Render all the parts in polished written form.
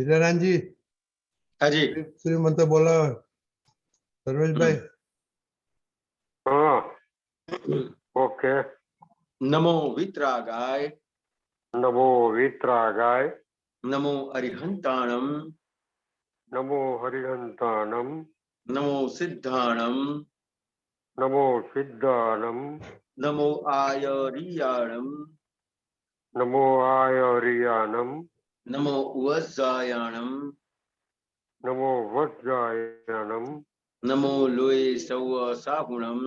हीराराम जी, हाँ जी। श्री मंत्र बोला सर्वेश भाई। हाँ ओके। नमो वित्रागाय, नमो वित्रागाय, नमो अरिहंताणम, नमो हरिहंतानम, नमो सिद्धाणम, नमो सिद्धानम, नमो आयरियाणम, नमो आयरियानम, नमो वज्जायाणम, नमो वज्रायनम, नमो लोये सव साहुणम,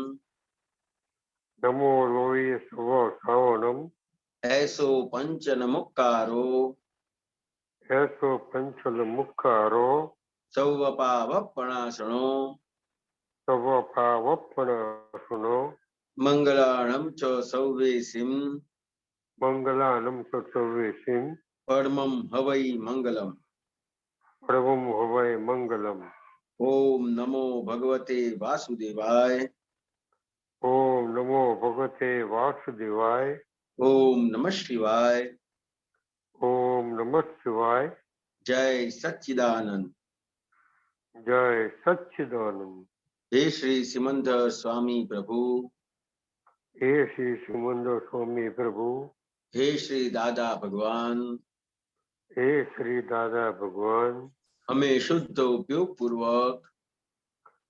नमो लोये स्व श्रवणम, ऐसो पंचन मुक्कारो, ऐसो पंचल मुखारो, सौवपावपणासणो, सवपावपण सुनो, मंगलाणम च सौवेसिम, मंगलानम चतुर्वेशीम, परमं हवै मंगलम। परमं हवै मंगलम। ओम नमो भगवते वासुदेवाय, ओम नमो भगवते वासुदेवाय, ओम नमः शिवाय, ओम नमः शिवाय, जय सच्चिदानंद। जय सच्चिदानंद। हे श्री सिमंदर स्वामी प्रभु, हे श्री सुमंदर स्वामी प्रभु, हे श्री दादा भगवान, हे श्री दादा भगवान, हमें शुद्ध उपयोग पूर्वक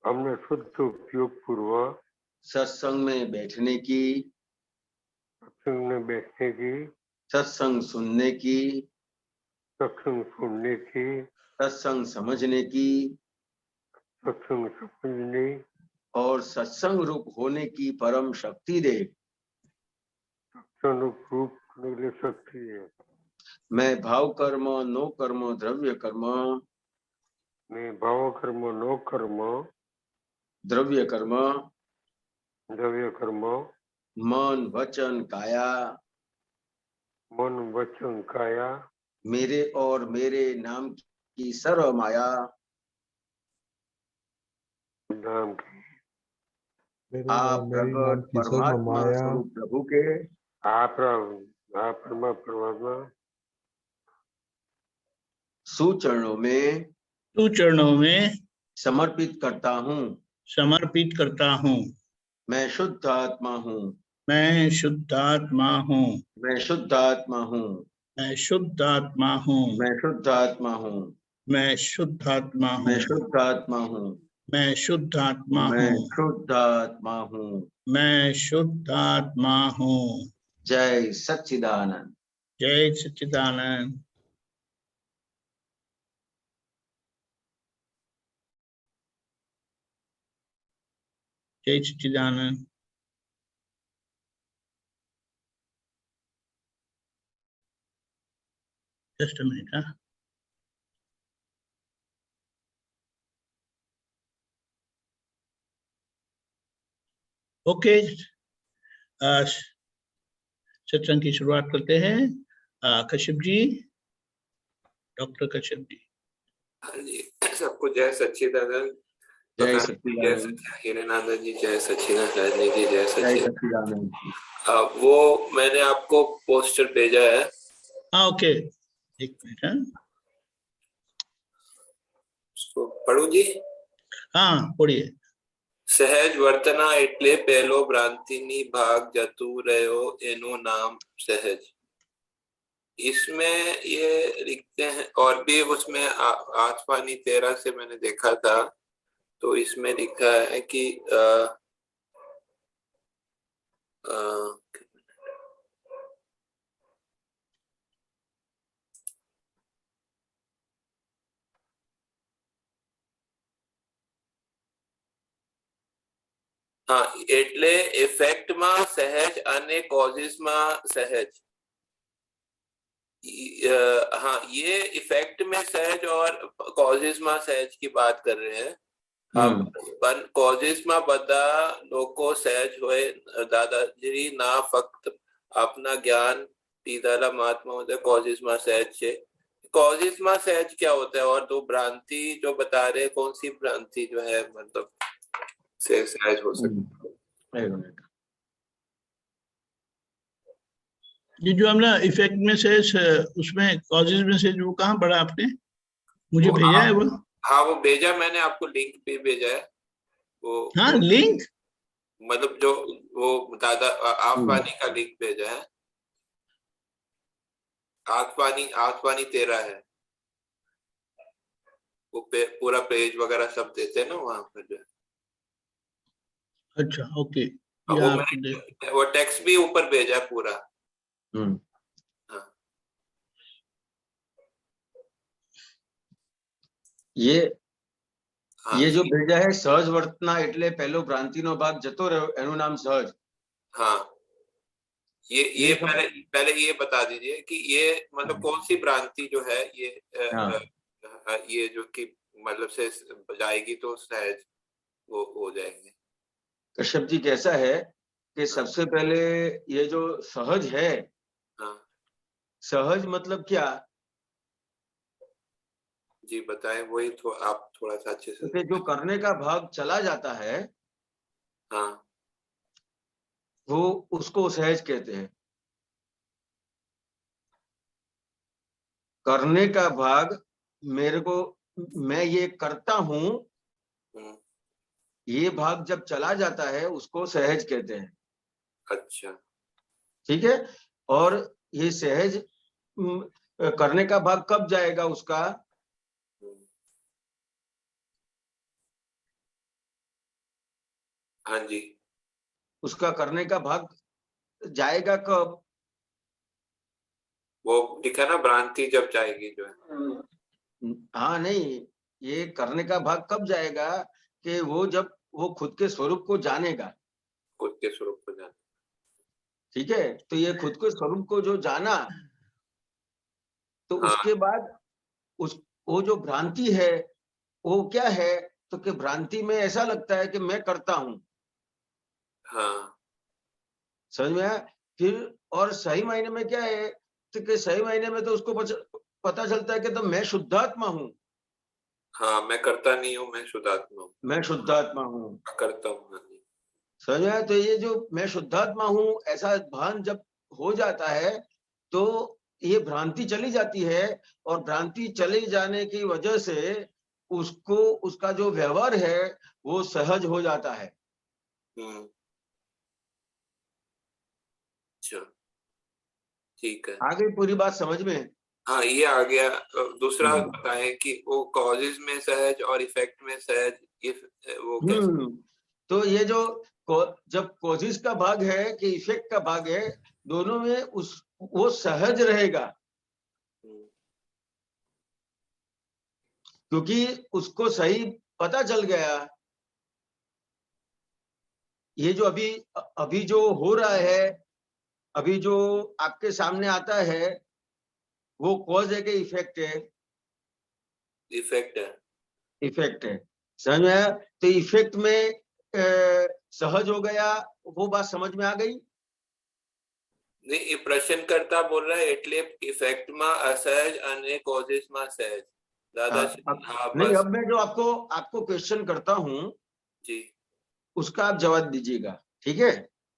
हमने शुद्ध उपयोग पूर्वक सत्संग में बैठने की, सत्संग में बैठने की, सत्संग सुनने की, सत्संग सुनने की, सत्संग समझने की सत्संग समझने और सत्संग रूप होने की परम शक्ति दे। सत्संग रूप मिल सकती है। मैं भाव कर्म, नो कर्म, द्रव्य कर्म, मैं भाव कर्म, नो कर्म, द्रव्य कर्म, द्रव्य कर्म, मन वचन काया, मन वचन काया, मेरे और मेरे नाम की सर्व माया, नाम की आप प्रकट परमात्मा स्वरूप प्रभु के आप परमात्मा सुचरणों में समर्पित करता हूँ। मैं शुद्ध आत्मा हूँ, मैं शुद्ध आत्मा हूँ, मैं शुद्ध आत्मा हूँ, मैं शुद्ध आत्मा हूँ, मैं शुद्ध आत्मा हूँ, मैं शुद्ध आत्मा हूँ, मैं शुद्ध आत्मा हूँ, मैं शुद्ध आत्मा मैं हूँ, शुद्ध आत्मा हूँ। मैं शुद्ध आत्मा हूँ। जय सच्चिदानंद। जय सच्चिदानंद। जय सच्चिदानंद। Just a minute, huh? Okay, सत्संग की शुरुआत करते हैं। कश्यप जी, डॉक्टर कश्यप जी। हाँ जी, सबको जय सच्चिदानंद। जय सच्चिदानंद। हीरानंद जी जय सच्चिदानंद जी, जय सच्चिदानंद। वो मैंने आपको पोस्टर भेजा है। हाँ ओके, एक मिनट। हाँ उसको पढ़ूं जी? हाँ पढ़िए। સહેજ વર્તના એટલે પહેલો ભ્રાંતિની ભાગ જતું રહ્યો એનું નામ સહેજ। इसमें ये लिखते हैं, और भी उसमें आसमानी 13 से मैंने देखा था, तो इसमें लिखा है कि हाँ, એટલે ઇફેક્ટમાં સહેજ અને કોઝિસમાં સહેજ। हाँ, ये इफेक्ट में सहज और कॉजेस में सहज की बात कर रहे हैं। कॉजेस में बदा लोको सहज होए दादाजी ना फक्त अपना ज्ञान दीदाला महात्मा होते कॉजेस में सहज है। कॉजेस में सहज क्या होता है? और दो भ्रांति जो बता रहे, कौन सी भ्रांति जो है मतलब से सहज हो सकती है? ये जो हमने इफेक्ट में से उसमें कॉजेज में से जो कहाँ पढ़ा आपने? मुझे वो भेजा है वो। हाँ वो भेजा, मैंने आपको लिंक भी भेजा है वो। हाँ लिंक। मतलब जो वो दादा आसमानी का लिंक भेजा है। आसमानी 13 है वो पूरा पेज वगैरह सब देते हैं ना वहां पर जो है। अच्छा ओके, वो ये आप देख। मैंने वो टेक्स्ट भी ऊपर भेजा है पूरा। हाँ हाँ ये जो भेजा है सहज वर्तना એટલે પહેલો ભ્રાંતિનો ભાગ જતો રહ્યો એનું નામ સહજ। हाँ ये सब- पहले पहले ये बता दीजिए कि ये मतलब कौन सी भ्रांति जो है ये हाँ। ये जो कि मतलब से जाएगी तो सहज वो हो जाएंगे। कश्यप जी कैसा है कि सबसे पहले ये जो सहज है, हाँ सहज मतलब क्या? जी बताएं, वही आप थोड़ा सा अच्छे से। कि जो करने का भाग चला जाता है हाँ वो उसको सहज कहते हैं। करने का भाग मेरे को, मैं ये करता हूं, हम्म, ये भाग जब चला जाता है उसको सहज कहते हैं। अच्छा ठीक है। और ये सहज करने का भाग कब जाएगा उसका? हाँ जी उसका करने का भाग जाएगा कब? वो लिखा ना भ्रांति जब जाएगी जो है। हाँ नहीं, ये करने का भाग कब जाएगा कि वो जब वो खुद के स्वरूप को जानेगा। खुद के स्वरूप को जान। ठीक है, तो ये खुद के स्वरूप को जो जाना, तो हाँ उसके बाद उस वो जो भ्रांति है वो क्या है? तो कि भ्रांति में ऐसा लगता है कि मैं करता हूं। हाँ समझ में आया? फिर और सही मायने में क्या है? तो कि सही मायने में तो उसको पता चलता है कि तो मैं शुद्धात्मा हूँ। हाँ मैं करता नहीं हूँ, मैं शुद्धात्मा हूँ। मैं शुद्धात्मा हूँ। करता हूँ हाँ जी। समझ में आया? तो ये जो मैं शुद्धात्मा हूँ ऐसा भान जब हो जाता है तो ये भ्रांति चली जाती है, और भ्रांति चले जाने की वजह से उसको उसका जो व्यवहार है वो सहज हो जाता है। अच्छा ठीक है। आ गई पूरी बात समझ में? हाँ ये आ गया। दूसरा हम्म। बताएं कि वो कॉजेज में सहज और इफेक्ट में सहज, ये वो कैसे। तो ये जो जब कॉजेस का भाग है कि इफेक्ट का भाग है, दोनों में उस वो सहज रहेगा, क्योंकि उसको सही पता चल गया। ये जो अभी अभी जो हो रहा है, अभी जो आपके सामने आता है वो कॉज है कि इफेक्ट है? इफेक्ट है। इफेक्ट है। समझ में आया? तो इफेक्ट में सहज हो गया, वो बात समझ में आ गई? नहीं ये प्रश्नकर्ता बोल रहा है એટલે इफेक्ट में असहज અને कॉजेस में सहज। दादाजी हाँ नहीं, बस अब मैं जो आपको आपको क्वेश्चन करता हूं जी। उसका आप जवाब दीजिएगा, ठीक है?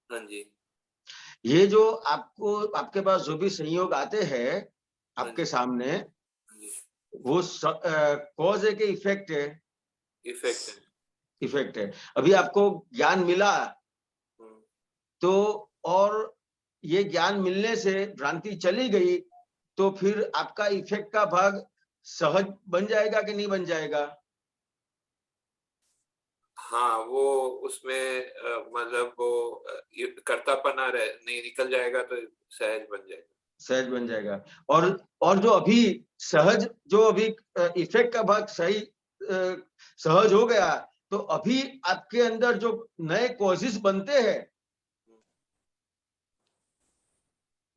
हाँ जी ये जो आपको आपके पास जो भी संयोग आते हैं आपके सामने, हाँ जी वो कॉज है कि इफेक्ट है? इफेक्ट है। इफेक्ट है। अभी आपको ज्ञान मिला तो, और ये ज्ञान मिलने से भ्रांति चली गई, तो फिर आपका इफेक्ट का भाग सहज बन जाएगा कि नहीं बन जाएगा? हाँ वो उसमें मतलब वो कर्तापना रह नहीं निकल जाएगा तो सहज बन जाएगा। सहज बन जाएगा। और जो अभी सहज, जो अभी इफेक्ट का भाग सही सहज हो गया, तो अभी आपके अंदर जो नए कॉजेस बनते हैं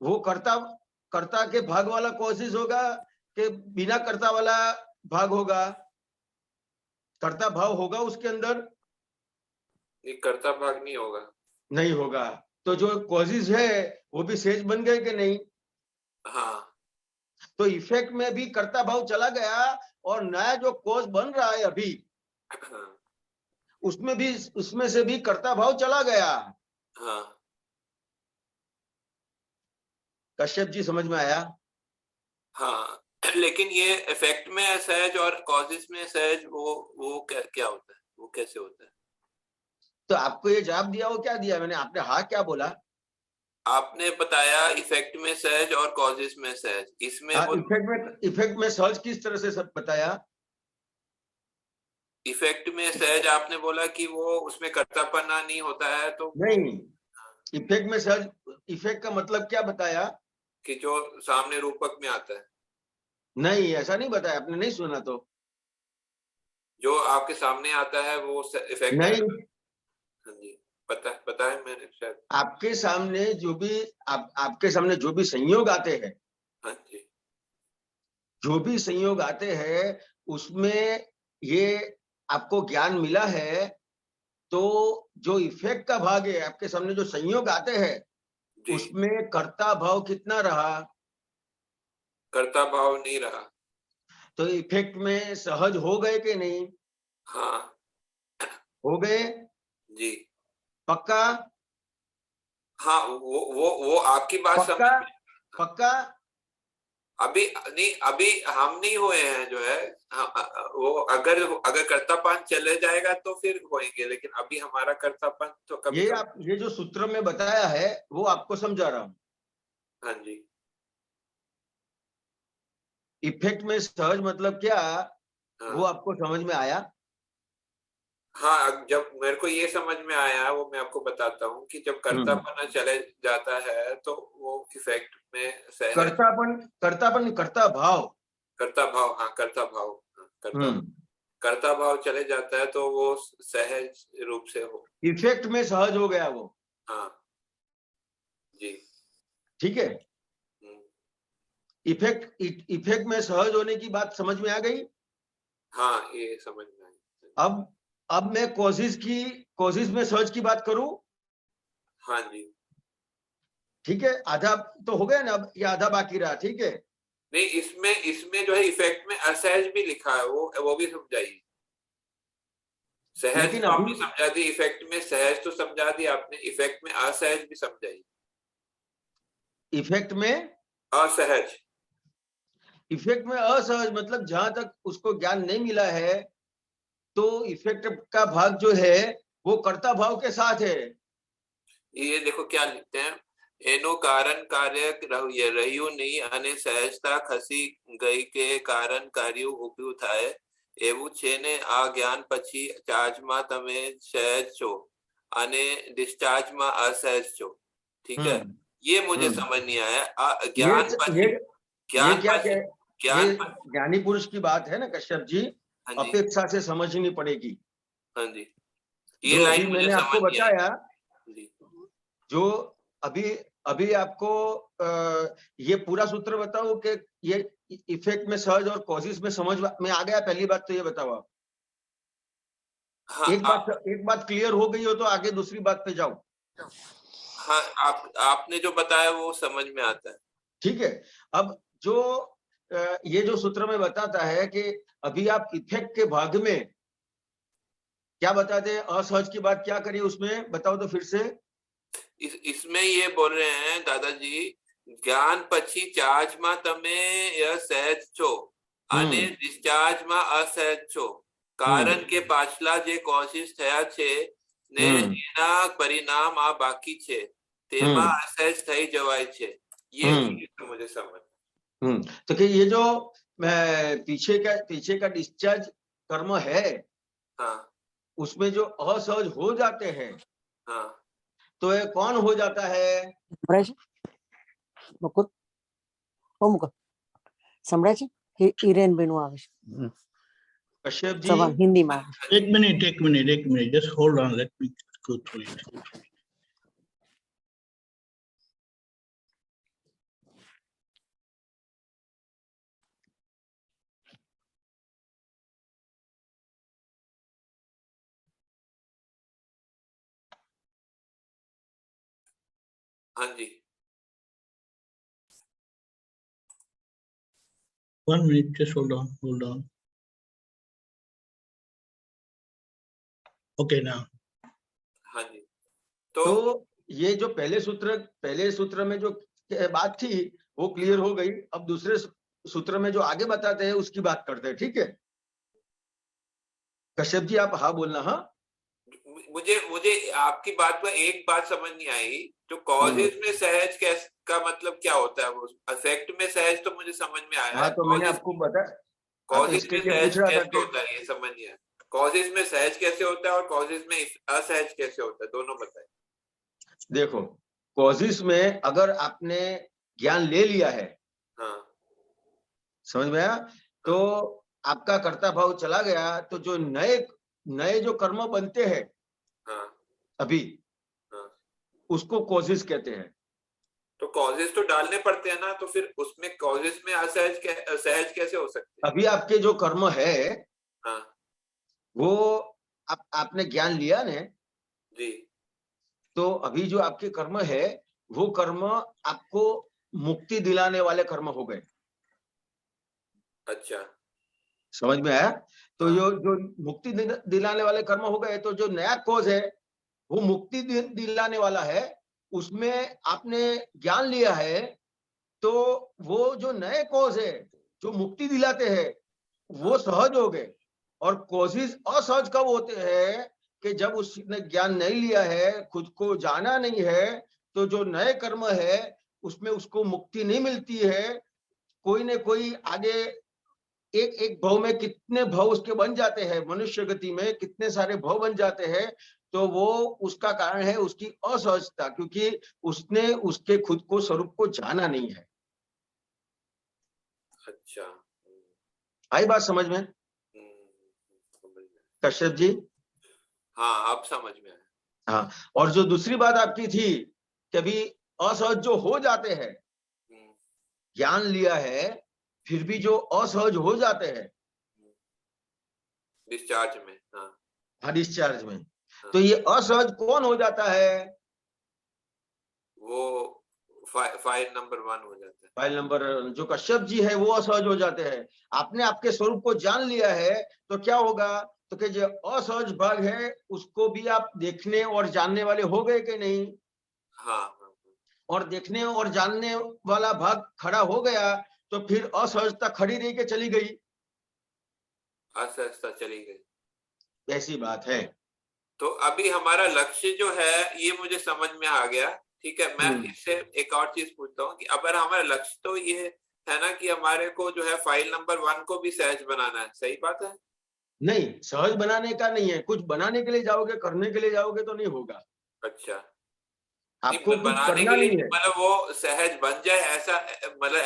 वो कर्ता के भाग वाला कॉजेस होगा कि बिना कर्ता वाला भाग होगा? कर्ता भाव होगा उसके अंदर? ये कर्ता भाग नहीं होगा। नहीं होगा। तो जो कॉजेस है वो भी सहज बन गए कि नहीं? हाँ तो इफेक्ट में भी कर्ता भाव चला गया, और नया जो कॉज बन रहा है अभी उसमें भी, उसमें से भी कर्ता भाव चला गया। हाँ कश्यप जी समझ में आया? हाँ लेकिन ये इफेक्ट में सहज और कॉजेस में सहज वो क्या होता है, वो कैसे होता है? तो आपको ये जवाब दिया, वो क्या दिया मैंने? आपने हाँ क्या बोला? आपने बताया इफेक्ट में सहज और कॉजेस में सहज, इसमें वो इफेक्ट में सहज किस तरह से सब बताया? इफेक्ट में सहज आपने बोला कि वो उसमें कर्तापना नहीं होता है, तो नहीं, इफेक्ट में सहज, इफेक्ट का मतलब क्या बताया? कि जो सामने रूपक में आता है। नहीं, ऐसा नहीं बताया, आपने नहीं सुना तो। जो आपके सामने आता है वो इफेक्ट नहीं, हाँ जी, पता है मैंने शायद। आपके सामने जो भी आपके सामने जो भी संयोग आते हैं, हाँ जी, जो भी संयोग आते हैं उसमें ये आपको ज्ञान मिला है, तो जो इफेक्ट का भाग है, आपके सामने जो संयोग आते हैं जी। उसमें कर्ता भाव कितना रहा? कर्ता भाव नहीं रहा। तो इफेक्ट में सहज हो गए कि नहीं? हाँ हो गए, जी। पक्का? हाँ, वो आपकी बात पक्का? समझ में। पक्का? अभी नहीं, अभी हम नहीं हुए हैं जो है। वो अगर कर्तापन चले जाएगा तो फिर होएंगे, लेकिन अभी हमारा कर्तापन तो कभी ये जो सूत्र में बताया है वो आपको समझा रहा हूं। हाँ जी। इफेक्ट में सहज मतलब क्या, हाँ। वो आपको समझ में आया? हाँ, जब मेरे को ये समझ में आया वो मैं आपको बताता हूँ कि जब कर्तापना चले जाता है तो वो इफेक्ट में सहज कर्ता भाव, कर्ता भाव, हाँ कर्ता भाव, कर्ता भाव चले जाता है तो वो सहज रूप से हो, इफेक्ट में सहज हो गया वो। हाँ जी। ठीक है, इफेक्ट में सहज होने की बात समझ में आ गई? हाँ, ये समझ में आई। अब मैं कोशिश में सहज की बात करूं? हाँ जी। ठीक है, आधा तो हो गया ना, अब ये आधा बाकी रहा। ठीक है, नहीं, इसमें जो है इफेक्ट में असहज भी लिखा है, वो भी समझाइए। सहज लेकिन तो अभी आपने समझा दी, इफेक्ट में सहज तो समझा दी आपने, इफेक्ट में असहज भी समझाई। इफेक्ट में असहज, इफेक्ट में असहज मतलब जहां तक उसको ज्ञान नहीं मिला है, तो इफेक्ट का भाग जो है वो कर्ता भाव के साथ है। ये देखो क्या लिखते हैं, एनो कारण कार्य રહ્યું નહીં અને સહજતા ખસી ગઈ કે કારણ કાર્યો ઊભું થાય એવું છે ને, આ જ્ઞાન પછી ચાર્જમાં તમે સહજ છો અને ડિસ્ચાર્જમાં અસહજ છો। ठीक है, ये मुझे समझ नहीं आया। ज्ञान પછી ज्ञानी पुरुष की बात है ना कश्यप जी, अपेक्षा से समझनी पड़ेगी। हाँ जी, ये लाइन मैंने आपको बताया, जी। जो अभी आपको ये पूरा सूत्र बताओ कि ये इफेक्ट में सहज और कॉजेस में समझ में आ गया? पहली बात तो ये बताओ आप। हाँ, एक बात क्लियर हो गई हो तो आगे दूसरी बात पे जाओ। हाँ, आपने जो बताया वो समझ में आता है। ठीक है, अब जो ये जो सूत्र में बताता है कि अभी आप इफेक्ट के भाग में क्या बताते हैं, असहज की बात क्या करिए उसमें बताओ तो फिर से। इसमें ये बोल रहे हैं दादाजी, ज्ञान પછી ચાર્જમાં તમે સહજ છો અને ડિસ્ચાર્જમાં અસહજ છો, કારણ કે પાછલા જે કોશિશ થયા છે ને એના પરિણામ આ બાકી છે તેમાં અસહજ થઈ જવાય છે। ये मुझे समझ। तो कि ये जो पीछे का डिस्चार्ज कर्म है, हाँ, उसमें जो असहज हो जाते हैं, हाँ, तो ये कौन हो जाता है? સંભળાય છે હિરેન બેનું આવે છે कश्यप जी, સવાલ હિન્દીમાં। एक minute, just hold on, let me go through it। हाँ जी। 1 minute, just hold on। Okay, now। हाँ जी, तो ये जो पहले सूत्र में जो बात थी वो क्लियर हो गई। अब सूत्र में जो आगे बताते हैं उसकी बात करते हैं, ठीक है। कश्यप जी आप हाँ बोलना। हाँ, मुझे आपकी बात में एक बात समझ नहीं आई, जो कॉजेज में सहज का मतलब क्या होता है? वो अफेक्ट में सहज तो मुझे समझ में आया हाँ है, तो मैंने आपको बताया। हाँ, तो कॉजेज इसके में लिए सहज पूछ रहा था कैसे कि होता है ये समझ नहीं आया। कॉजेज में सहज कैसे होता है और कॉजेज में असहज कैसे होता है, दोनों बताइए। देखो, कॉजिस में अगर आपने ज्ञान ले लिया है, हाँ समझ में आया, तो आपका कर्ता भाव चला गया, तो जो नए नए जो कर्म बनते हैं हाँ अभी, हाँ। उसको कॉजिस कहते हैं। तो कॉजेज तो डालने पड़ते हैं ना, तो फिर उसमें कॉजेज में सहज कैसे हो सकते हैं? अभी आपके जो कर्म है हाँ वो आपने ज्ञान लिया ने, जी। तो अभी जो आपके कर्म है वो कर्म आपको मुक्ति दिलाने वाले कर्म हो गए। अच्छा समझ में आया? तो हाँ। जो मुक्ति दिलाने वाले कर्म हो गए, तो जो नया कॉज है वो मुक्ति दिलाने वाला है, उसमें आपने ज्ञान लिया है, तो वो जो नए कॉज है जो मुक्ति दिलाते हैं वो सहज हो गए। और कॉजेज असहज कब होते हैं कि जब उसने ज्ञान नहीं लिया है, खुद को जाना नहीं है, तो जो नए कर्म है उसमें उसको मुक्ति नहीं मिलती है। कोई न कोई आगे एक एक भव में कितने भव उसके बन जाते हैं, मनुष्य गति में कितने सारे भव बन जाते हैं, तो वो उसका कारण है उसकी असहजता, क्योंकि उसने उसके खुद को स्वरूप को जाना नहीं है। अच्छा आई बात समझ में समझ में। कश्यप जी? हाँ अब समझ में आया। हाँ, और जो दूसरी बात आपकी थी कि अभी असहज जो हो जाते हैं, ज्ञान लिया है फिर भी जो असहज हो जाते हैं डिस्चार्ज में। हाँ डिस्चार्ज में, तो ये असहज कौन हो जाता है? वो फाइल नंबर 1 हो जाता है। फाइल नंबर जो कश्यप जी है वो असहज हो जाते हैं। आपने आपके स्वरूप को जान लिया है तो क्या होगा, तो कि जो असहज भाग है उसको भी आप देखने और जानने वाले हो गए कि नहीं? हाँ हाँ और देखने और जानने वाला भाग खड़ा हो गया तो फिर असहजता खड़ी रह के चली गई, असहजता चली गई। ऐसी बात है। तो अभी हमारा लक्ष्य जो है ये मुझे समझ में आ गया, ठीक है। मैं इससे एक और चीज पूछता हूँ कि अगर हमारा लक्ष्य तो ये है ना कि हमारे को जो है फाइल नंबर 1 को भी सहज बनाना है, सही बात है? नहीं, सहज बनाने का नहीं है, कुछ बनाने के लिए जाओगे, करने के लिए जाओगे तो नहीं होगा। अच्छा, आपको कुछ बनाने करना के लिए नहीं है, मतलब वो सहज बन जाए, ऐसा मतलब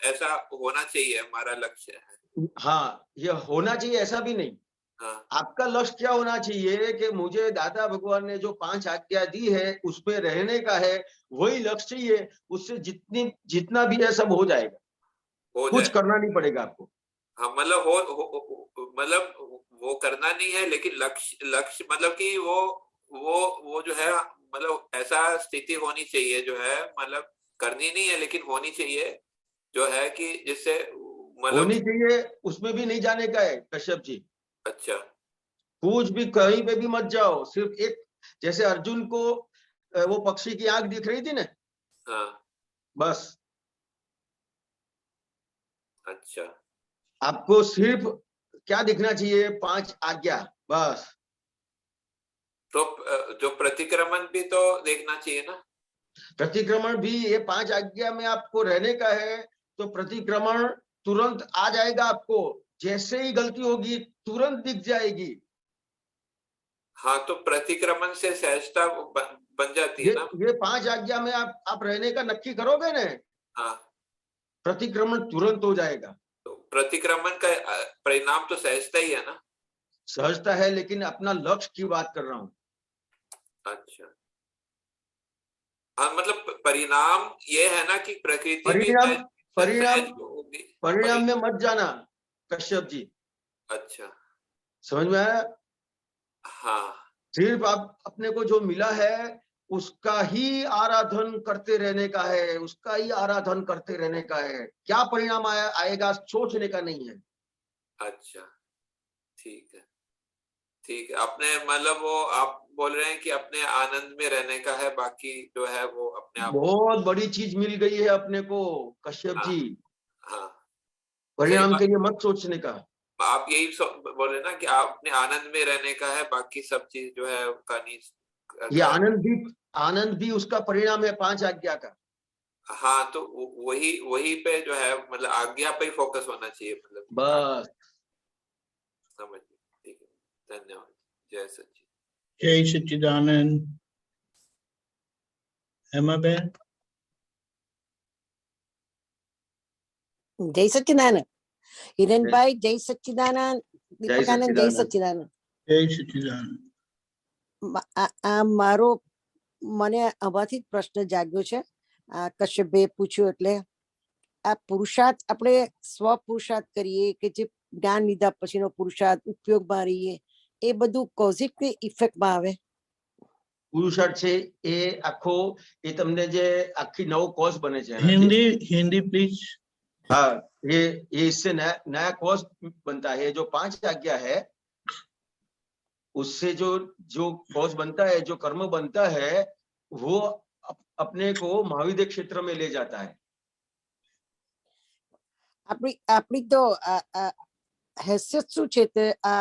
ऐसा होना चाहिए हमारा लक्ष्य है। हाँ ये होना चाहिए, ऐसा भी नहीं। हाँ आपका लक्ष्य क्या होना चाहिए कि मुझे दादा भगवान ने जो 5 आज्ञा दी है उस पे रहने का है, वही लक्ष्य चाहिए। उससे जितना भी है सब हो जाएगा, कुछ करना नहीं पड़ेगा आपको। हाँ मतलब मतलब वो करना नहीं है, लेकिन लक्ष्य मतलब कि वो जो है मतलब ऐसा स्थिति होनी चाहिए जो है, मतलब करनी नहीं है लेकिन होनी चाहिए, जो है कि जिससे मतलब होनी चाहिए, उसमें भी नहीं जाने का है कश्यप जी। अच्छा कुछ भी कहीं पे भी मत जाओ, सिर्फ एक, जैसे अर्जुन को वो पक्षी की आंख दिख रही थी ना, हाँ बस अच्छा। आपको सिर्फ क्या दिखना चाहिए? 5 आज्ञा, बस। तो जो प्रतिक्रमण भी तो देखना चाहिए ना? प्रतिक्रमण भी ये 5 आज्ञा में आपको रहने का है, तो प्रतिक्रमण तुरंत आ जाएगा आपको, जैसे ही गलती होगी तुरंत दिख जाएगी। हाँ तो प्रतिक्रमण से सहजता बन जाती है ना? ये 5 आज्ञा में आप रहने का नक्की करोगे ना, हाँ प्रतिक्रमण तुरंत हो जाएगा। तो प्रतिक्रमण का परिणाम तो सहजता ही है ना? सहजता है, लेकिन अपना लक्ष्य की बात कर रहा हूँ। अच्छा हाँ, मतलब परिणाम ये है ना कि प्रकृति परिणाम भी परिणाम सहज होगी। परिणाम में मत जाना कश्यप जी, अच्छा समझ में आया? हाँ सिर्फ आप अपने को जो मिला है उसका ही आराधन करते रहने का है, उसका ही आराधन करते रहने का है। क्या परिणाम आएगा सोचने का नहीं है। अच्छा ठीक है ठीक है। अपने मतलब वो आप बोल रहे हैं कि अपने आनंद में रहने का है, बाकी जो है वो अपने आप। बहुत बड़ी चीज मिल गई है अपने को कश्यप हाँ जी। हाँ परिणाम के लिए मत सोचने का। आप यही बोले ना कि आपने आनंद में रहने का है, बाकी सब चीज जो है करनी। ये आनंद भी उसका परिणाम है 5 आज्ञा का। हाँ, तो वही पे जो है मतलब आज्ञा पे ही फोकस होना चाहिए, मतलब बस। समझ गए, ठीक है, धन्यवाद। जय सच्चिद। जय सच्चिदानंद। हेमा बहन। जय सच्चिदानंद। हिरेनભાઈ જય સચ્ચિદાનંદ। દીપકાનંદ જય સચ્ચિદાનંદ। जय सच्चिदानंद। મારો મને આમાંથી જ પ્રશ્ન જાગ્યો છે। આ કશ્યપભાઈએ પૂછ્યું એટલે આ પુરુષાર્થ આપણે સ્વ પુરુષાર્થ કરીએ કે જે જ્ઞાન લીધા પછીનો પુરુષાર્થ ઉપયોગમાં રહીએ, એ બધું કોઝિક ઇફેક્ટમાં આવે? પુરુષાર્થ છે એ આખો એ તમને જે આખી નવો કોર્સ બને છે हिंदी प्लीज। हाँ, ये इससे नया कोर्स बनता है। जो 5 आज्ञा है उससे जो कोर्स बनता है, जो कर्म बनता है, वो अपने को महाविद्य क्षेत्र में ले जाता है। આપણી તો હેસિયત શું છે તે આ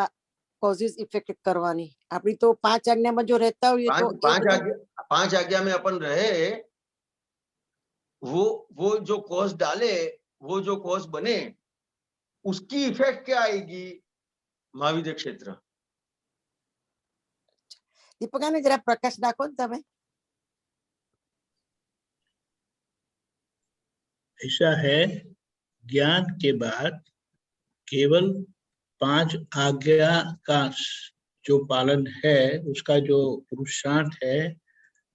કોઝિસ ઇફેક્ટ કરવાની? આપણી તો 5 આજ્ઞામાં જો રહેતા હોઈએ તો 5 आज्ञा में अपन रहे, वो जो कोर्स डाले, वो जो कोर्स बने, उसकी इफेक्ट क्या आएगी महाविद्य क्षेत्र। દીપકાને જરા પ્રકાશ નાખો ને તમે। ऐसा है, ज्ञान के बाद केवल 5 आज्ञा का जो पालन है, उसका जो पुरुषार्थ है,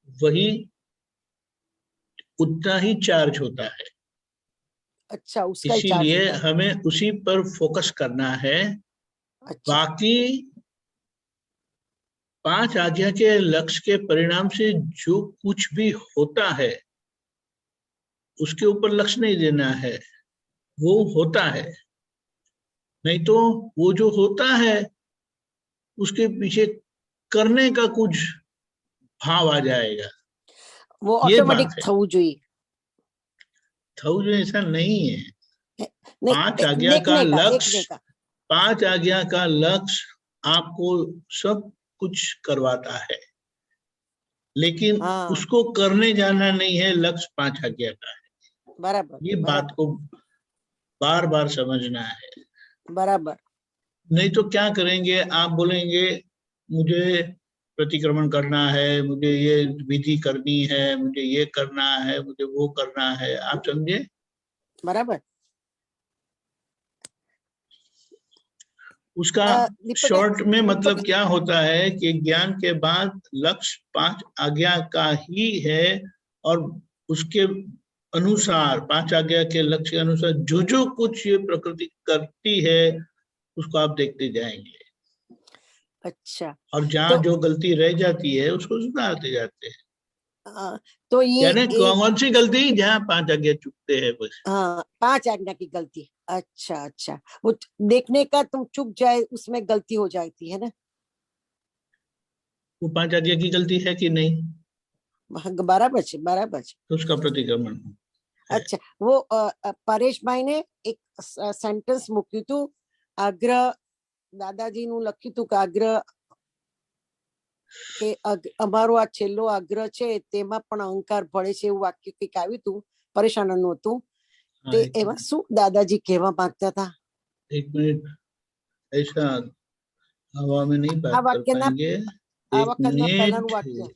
वही उतना ही चार्ज होता है। अच्छा, उसका ही चार्ज इसीलिए होता है। हमें उसी पर फोकस करना है। अच्छा, बाकी 5 आज्ञा के लक्ष्य के परिणाम से जो कुछ भी होता है उसके ऊपर लक्ष्य नहीं देना है, वो होता है। नहीं तो वो जो होता है उसके पीछे करने का कुछ भाव आ जाएगा। वो ये ऑटोमेटिक बात है। થવું જોઈએ। थऊ जो ऐसा नहीं है। नहीं, 5 आज्ञा का देखने लक्ष्य, देखने का। 5 आज्ञा का लक्ष्य आपको सब कुछ करवाता है, लेकिन हाँ। उसको करने जाना नहीं है। लक्ष्य 5 आज्ञा का है। बराबर, ये बात को बार बार समझना है। बराबर। नहीं तो क्या करेंगे, आप बोलेंगे मुझे प्रतिक्रमण करना है, मुझे ये विधि करनी है, मुझे ये करना है, मुझे वो करना है। आप समझे? बराबर। उसका शॉर्ट में मतलब क्या होता है कि ज्ञान के बाद लक्ष्य 5 आज्ञा का ही है, और उसके अनुसार 5 आज्ञा के लक्ष्य के अनुसार जो कुछ ये प्रकृति करती है उसको आप देखते जाएंगे। अच्छा, और जहाँ जो गलती रह जाती है उसको सुधारते जाते हैं। तो ये यानी कौन सी गलती जहाँ 5 आज्ञा चुकते हैं बस। हाँ, 5 आज्ञा की गलती। अच्छा अच्छा, वो देखने का तुम चुक जाए उसमें गलती हो जाती है ना। वो 5 आज्ञा की गलती है कि नहीं? बराबर છે, बराबर છે। तो उसका प्रतिक्रमण। अच्छा, वो પરેશભાઈ ને એક સેન્ટેન્સ મૂક્યું હતું, આગ્રહ દાદાજી નું લખ્યું હતું કે આગ્રહ કે અમારો આ છેલ્લો આગ્રહ છે તેમાં પણ અહંકાર ભળે છે, એવું વાક્ય કંઈક આવ્યું હતું, પરેશાનંદનું હતું। તે એમાં શું દાદાજી કહેવા માંગતા હતા? एक मिनट, ऐसा हवा में नहीं बात આ कर વાક્યના पाएंगे। આ एक વખતના પહેલાનું मिनट। વાક્ય।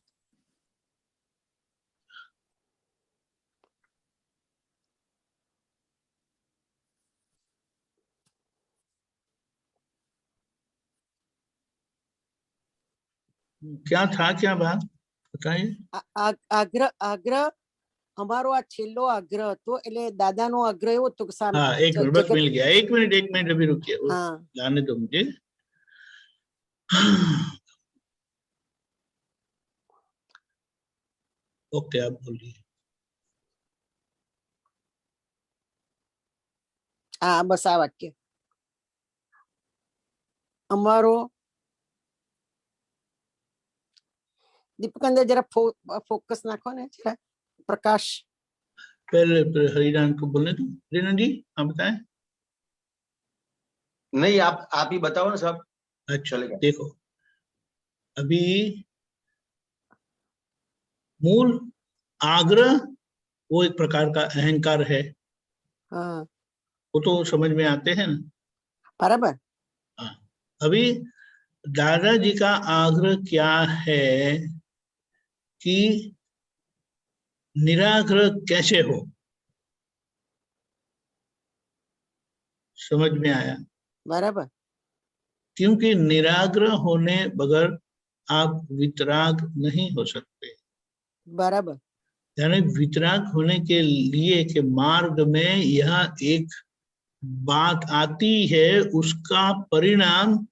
क्या था, क्या बात बताइए। આગ્રહ આગ્રહ અમારો આ છેલ્લો આગ્રહ હતો, એટલે દાદાનો આગ્રહ એવો હતો કે हाँ, एक मिनट बस मिल गया। एक मिनट अभी रुकिए, हाँ। लाने दो मुझे। ओके, आप बोलिए। हाँ, बस आ वाक्य અમારો। દીપકંદર જરા फोकस नाखो ने जरा, प्रकाश। पहले हरिनारायण को बोलने दो। हरिनारायण जी, आप बताएं। नहीं, आप ही बताओ ना साहब। अच्छा चलेगा। देखो, अभी मूल आग्रह वो एक प्रकार का अहंकार है, हाँ वो तो समझ में आते हैं ना। बराबर। हाँ, अभी दादाजी का आग्रह क्या है कि निराग्रह कैसे हो, समझ में आया? बराबर। क्योंकि निराग्रह होने बगैर आप वितराग नहीं हो सकते। बराबर। यानी वितराग होने के लिए के मार्ग में यह एक बात आती है, उसका परिणाम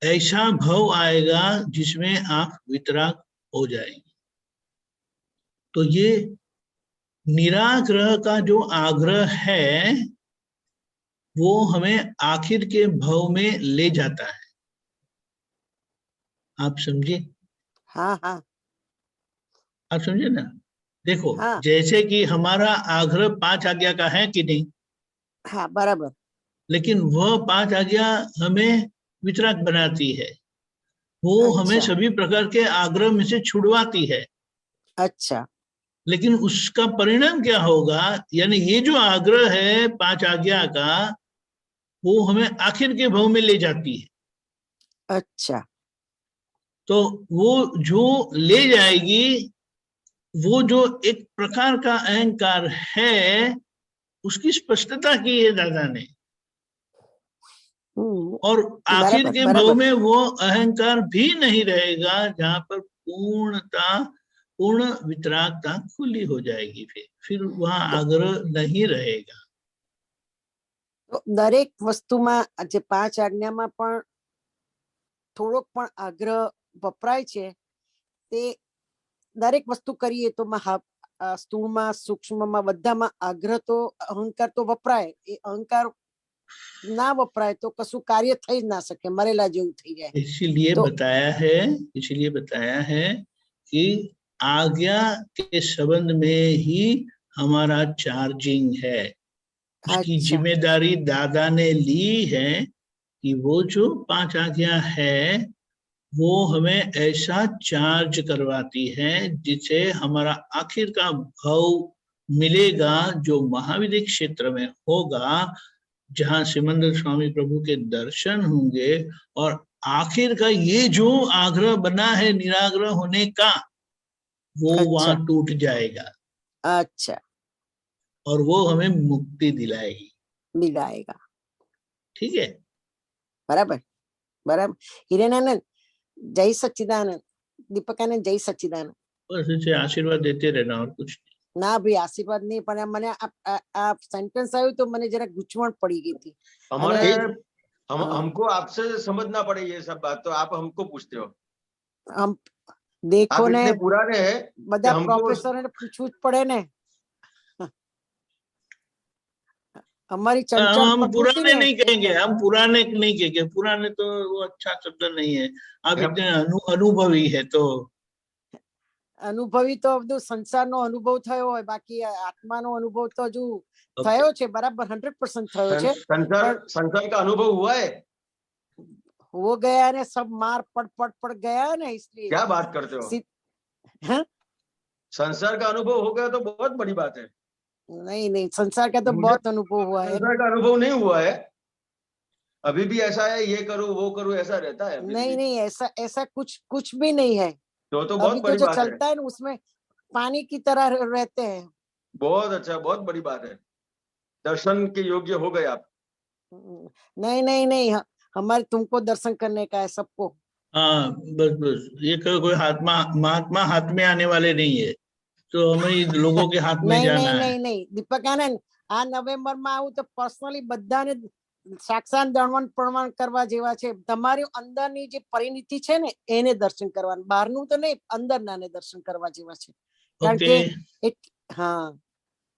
ऐसा भव आएगा जिसमें आप वितराग हो जाएंगे। तो ये निराग्रह का जो आग्रह है वो हमें आखिर के भव में ले जाता है। आप समझे? हाँ हाँ आप समझे ना? देखो, हाँ जैसे कि हमारा आग्रह 5 आज्ञा का है कि नहीं, हाँ बराबर। लेकिन वह 5 आज्ञा हमें वितराग बनाती है, वो हमें अच्छा सभी प्रकार के आग्रह में से छुड़वाती है। अच्छा लेकिन उसका परिणाम क्या होगा, यानी ये जो आग्रह है 5 आज्ञा का, वो हमें आखिर के भव में ले जाती है। अच्छा तो वो जो ले जाएगी, वो जो एक प्रकार का अहंकार है, उसकी स्पष्टता की है दादा ने। और आखिर बराबर के भव बराबर। में वो अहंकार भी नहीं रहेगा जहां पर पूर्ण वितरागता खुली हो जाएगी। फिर वहां तो आग्रह नहीं रहेगा। દરેક વસ્તુમાં જે 5 આજ્ઞામાં પણ થોડોક પણ આગ્રહ વપરાય છે, તે દરેક વસ્તુ કરીએ તો સ્થૂળમાં સૂક્ષ્મમાં બધામાં આગ્રહ તો અહંકાર તો વપરાય, એ અહંકાર ના વપરાય તો કશું કાર્ય થઈ જ ના શકે, મરેલા જેવું થઈ જાય। इसीलिए तो बताया है कि आज्ञा के संबंध में ही हमारा चार्जिंग है। उसकी अच्छा जिम्मेदारी दादा ने ली है कि वो जो 5 आज्ञा है वो हमें ऐसा चार्ज करवाती है जिसे हमारा आखिर का भाव मिलेगा, जो महाविद्य क्षेत्र में होगा, जहां सिमंदर स्वामी प्रभु के दर्शन होंगे। और आखिर का ये जो आग्रह बना है निराग्रह होने का, वो अच्छा वहां टूट जाएगा अच्छा और वो हमें मुक्ति दिलाएगी। मिलाएगा। ठीक है? बराबर बराबर। हिरेनानंद जय सच्चिदानंद, दीपकानंद जय सच्चिदानंद। बस इसे आशीर्वाद देते रहना और कुछ नहीं। ના ભાઈ આશીર્વાદ નહીં, પણ મને આ સેન્ટેન્સ આવ્યું તો મને જરા ગૂંચવણ પડી ગઈ હતી। हमारे અને हाँ। हमको आपसे समझना पड़े ये सब बात, तो आप हमको पूछते हो। આમ देखो आप ने इतने पुराने हैं कि બધા हमको પ્રોફેસર ને પૂછવું જ પડે ને। અમારી ચંચળ हम પ્રકૃતિ पुराने ने नहीं कहेंगे, એટલે हम पुराने नहीं कहेंगे, पुराने तो वो अच्छा शब्द नहीं है। आप हम- इतने अनुभवी है तो અનુભવી તો બધું સંસારનો અનુભવ થયો હોય, બાકી આત્માનો અનુભવ તો હજુ Okay. થયો છે, બરાબર 100% થયો છે, संसार પણ संसार का अनुभव हुआ है। हो गया ने सब मार पड़ गया ना, इसलिए क्या बात करते हो? हाँ? संसार का अनुभव हो गया तो बहुत बड़ी बात है। नहीं नहीं, संसार का तो मुझे बहुत अनुभव हुआ है। संसार का अनुभव नहीं हुआ है। अभी भी ऐसा है, ये करूं वो करूं ऐसा रहता है अभी नहीं भी। नहीं, ऐसा ऐसा कुछ भी नहीं है। तो अभी बहुत तो बड़ी जो बात है। चलता है ना उसमें पानी की तरह रहते हैं। बहुत अच्छा, बहुत बड़ी बात है। दर्शन के योग्य हो गए आप। नहीं नहीं नहीं, हमारे तुमको दर्शन करने का है सबको। हाँ, बस ये कोई महात्मा हाथ में आने वाले नहीं है, तो हमें लोगों के हाथ में नहीं जाना नहीं है। नहीं नहीं, दीपकानंद आ नवेम्बर में आવું તો પર્સનલી બધાને સાક્ષાત દર્શન પ્રમાણ કરવા જેવા છે। તમારી અંદરની જે પરિણીતિ છે ને એને દર્શન કરવાનું, બહારનું તો નહીં, અંદરનાને દર્શન કરવા જેવા છે। કારણ ओके, કે હા,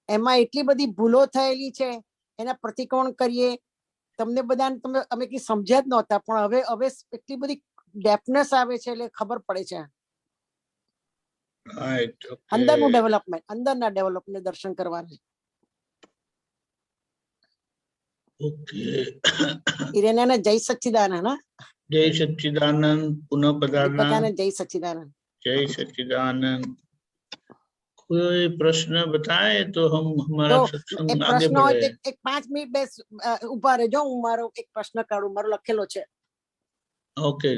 એમાં એટલી બધી ભૂલો થયેલી છે, એના પ્રતિક્રમણ કરીએ। તમને બધાને અમે કઈ સમજ્યા જ નહોતા, પણ હવે હવે એટલી બધી ડેફનેસ આવે છે એટલે ખબર પડે છે। राइट, અંદરનું ओके। ડેવલપમેન્ટ, અંદરના ડેવલપમેન્ટ દર્શન કરવાના। ओके। इरेना जय सच्चिदानंद ना, जय सच्चिदानंद, पुनः पधारना। बताना जय सच्चिदानंद। जय सच्चिदानंद। कोई प्रश्न बताए तो हम हमारा तो सत्संग एक आगे प्रश्न હોય बढ़े। તો એક 5 મિનિટ બેસ ઉભા રહેજો, હું મારો એક પ્રશ્ન કાઢું, મારો લખેલો છે। ओके,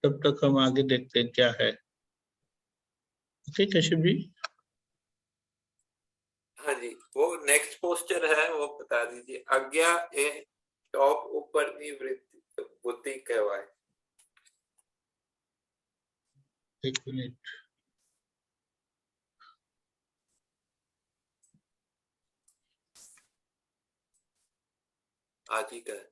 तब तक हम आगे देखते हैं क्या है। ओके कश्यप जी। हाँ जी, वो नेक्स्ट पोस्टर है वो बता दीजिए। आज्ञा ए टॉप ऊपर की वृत्ति बुद्धि कहवाए। एक मिनट। आज ही का है।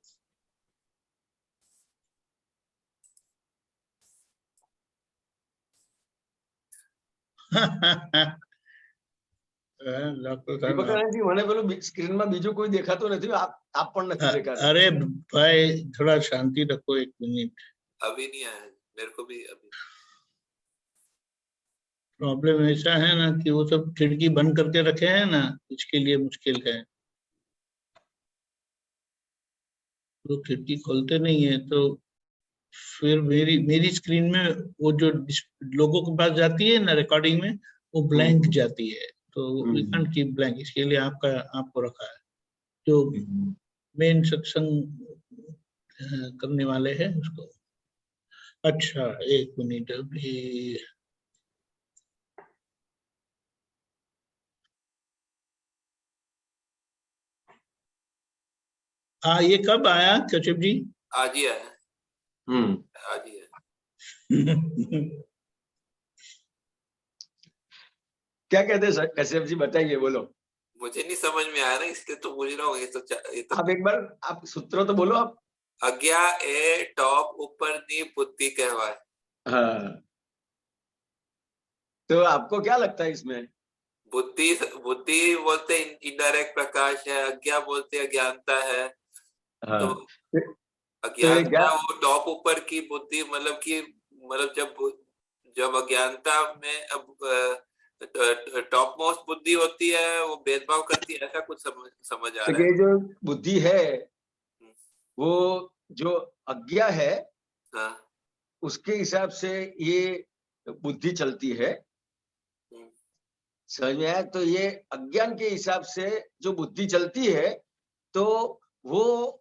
डॉक्टर દીપકાનંદજી મને પેલું સ્ક્રીનમાં બીજું કોઈ દેખાતું નથી, આપ પણ નથી દેખાતા। अरे भाई थोड़ा शांति रखो, एक मिनट। अभी नहीं आया मेरे को भी अभी। प्रॉब्लम ऐसा है ना कि वो सब खिड़की बंद करके रखे हैं ना, इसके लिए मुश्किल है। तो खिड़की खोलते नहीं है तो फिर मेरी स्क्रीन में वो जो लोगों के पास जाती है ना रिकॉर्डिंग में, वो ब्लैंक जाती है। तो वी कांट कीप ब्लैंक, इसके लिए आपको रखा है। जो मेन सत्संग करने वाले हैं उसको। अच्छा एक मिनट अभी। हाँ ये कब आया कश्यप जी? आज ही आया। आज ही आया। क्या कहते हैं कश्यप जी, बताइए, बोलो। मुझे नहीं समझ में आया ना, इसलिए तो पूछ रहा हूँ। ये तो आप एक बार आप सूत्र तो बोलो आप। आज्ञा ए टॉप ऊपर नी बुद्धि कहवाए। हाँ, तो आपको क्या लगता है इसमें? बुद्धि बोलते इनडायरेक्ट प्रकाश है, अज्ञा बोलते अज्ञानता है। हाँ, तो अज्ञानता वो टॉप ऊपर की बुद्धि, मतलब जब अज्ञानता में अब टॉप मोस्ट बुद्धि होती है, वो भेदभाव करती है, ऐसा कुछ समझ आ रहा है। जो बुद्धि है वो जो अज्ञा है, हाँ, उसके हिसाब से ये बुद्धि चलती है, समझ में आया? तो ये अज्ञान के हिसाब से जो बुद्धि चलती है, तो वो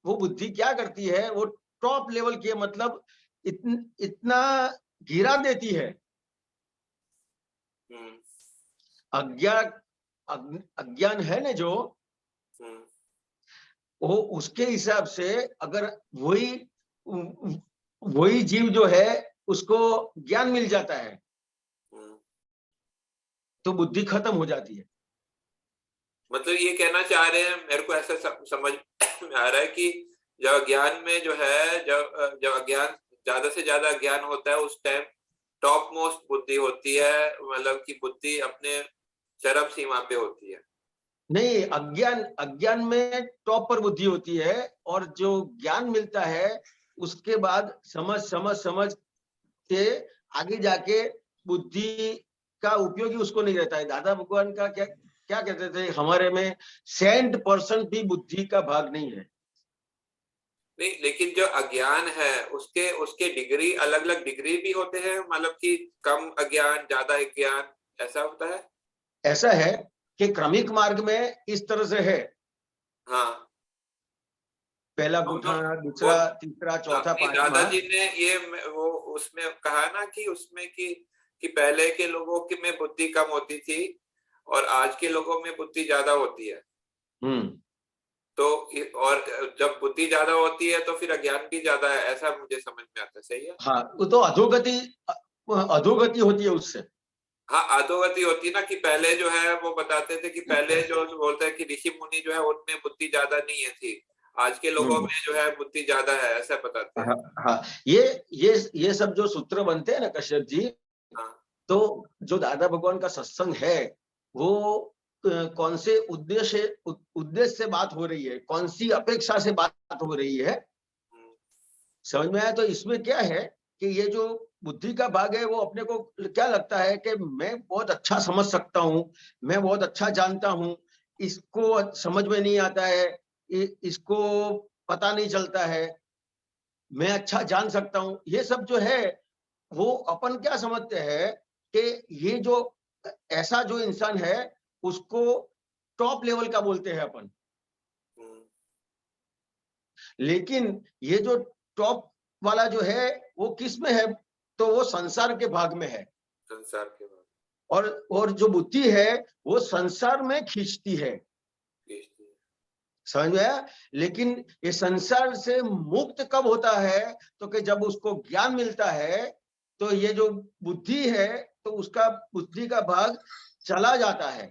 बुद्धि क्या करती है, वो टॉप लेवल की, मतलब इतना गिरा देती है। अज्ञान है ना जो, वो उसके हिसाब से अगर वही जीव जो है उसको ज्ञान मिल जाता है तो बुद्धि खत्म हो जाती है। मतलब ये कहना चाह रहे हैं, मेरे को ऐसा समझ में आ रहा है कि जब अज्ञान में जो है, जब अज्ञान ज्यादा से ज्यादा ज्ञान होता है, उस टाइम टॉप मोस्ट बुद्धि होती है, मतलब कि बुद्धि अपने चरम सीमा पे होती है। नहीं, अज्ञान में टॉप पर बुद्धि होती है, और जो ज्ञान मिलता है उसके बाद समझ के आगे जाके बुद्धि का उपयोगी उसको नहीं रहता है। दादा भगवान का क्या कहते थे, हमारे में 100% भी बुद्धि का भाग नहीं है। नहीं, लेकिन जो अज्ञान है उसके डिग्री, अलग अलग डिग्री भी होते हैं, मतलब कि कम अज्ञान, ज्यादा अज्ञान, ऐसा होता है। ऐसा है कि क्रमिक मार्ग में इस तरह से है। हाँ, पहला गुठाना, दूसरा, तीसरा, चौथा, पांचवा। दादाजी ने ये वो उसमें कहा ना कि उसमें कि पहले के लोगों की में बुद्धि कम होती थी और आज के लोगों में बुद्धि ज्यादा होती है। तो और जब बुद्धि ज्यादा होती है तो फिर अज्ञान भी ज्यादा है, ऐसा मुझे समझ में आता है। सही है? हाँ, वो तो अधोगति होती है उससे। हाँ, अधोगति होती है ना, कि पहले जो है वो बताते थे कि पहले जो बोलते हैं कि ऋषि मुनि जो है उनमें बुद्धि ज्यादा नहीं है थी, आज के लोगों में जो है बुद्धि ज्यादा है, ऐसा बताते हैं। हाँ, ये सब जो सूत्र बनते हैं ना कश्यप जी, हाँ, तो जो दादा भगवान का सत्संग है वो कौन से उद्देश्य से बात हो रही है, कौन सी अपेक्षा से बात हो रही है, समझ में आया? तो इसमें क्या है कि ये जो बुद्धि का भाग है वो अपने को क्या लगता है कि मैं बहुत अच्छा समझ सकता हूँ, मैं बहुत अच्छा जानता हूँ, इसको समझ में नहीं आता है, इसको पता नहीं चलता है, मैं अच्छा जान सकता हूं, ये सब जो है वो अपन क्या समझते हैं कि ये जो ऐसा जो इंसान है उसको टॉप लेवल का बोलते हैं अपन। लेकिन ये जो टॉप वाला जो है वो किस में है, तो वो संसार के भाग में है। संसार के बाद और जो बुद्धि है वो संसार में खींचती है, समझ में आया। लेकिन ये संसार से मुक्त कब होता है, तो कि जब उसको ज्ञान मिलता है, तो ये जो बुद्धि है तो उसका बुद्धि का भाग चला जाता है।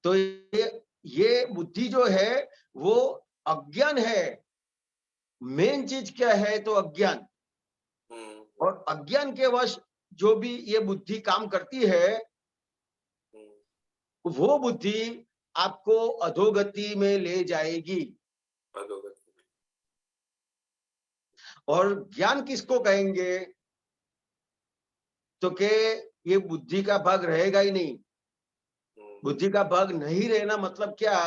तो ये बुद्धि जो है वो अज्ञान है। मेन चीज क्या है, तो अज्ञान। और अज्ञान के वश जो भी ये बुद्धि काम करती है, वो बुद्धि आपको अधोगति में ले जाएगी। और ज्ञान किसको कहेंगे, तो कि ये बुद्धि का भाग रहेगा ही नहीं। बुद्धि का भाग नहीं रहना मतलब क्या,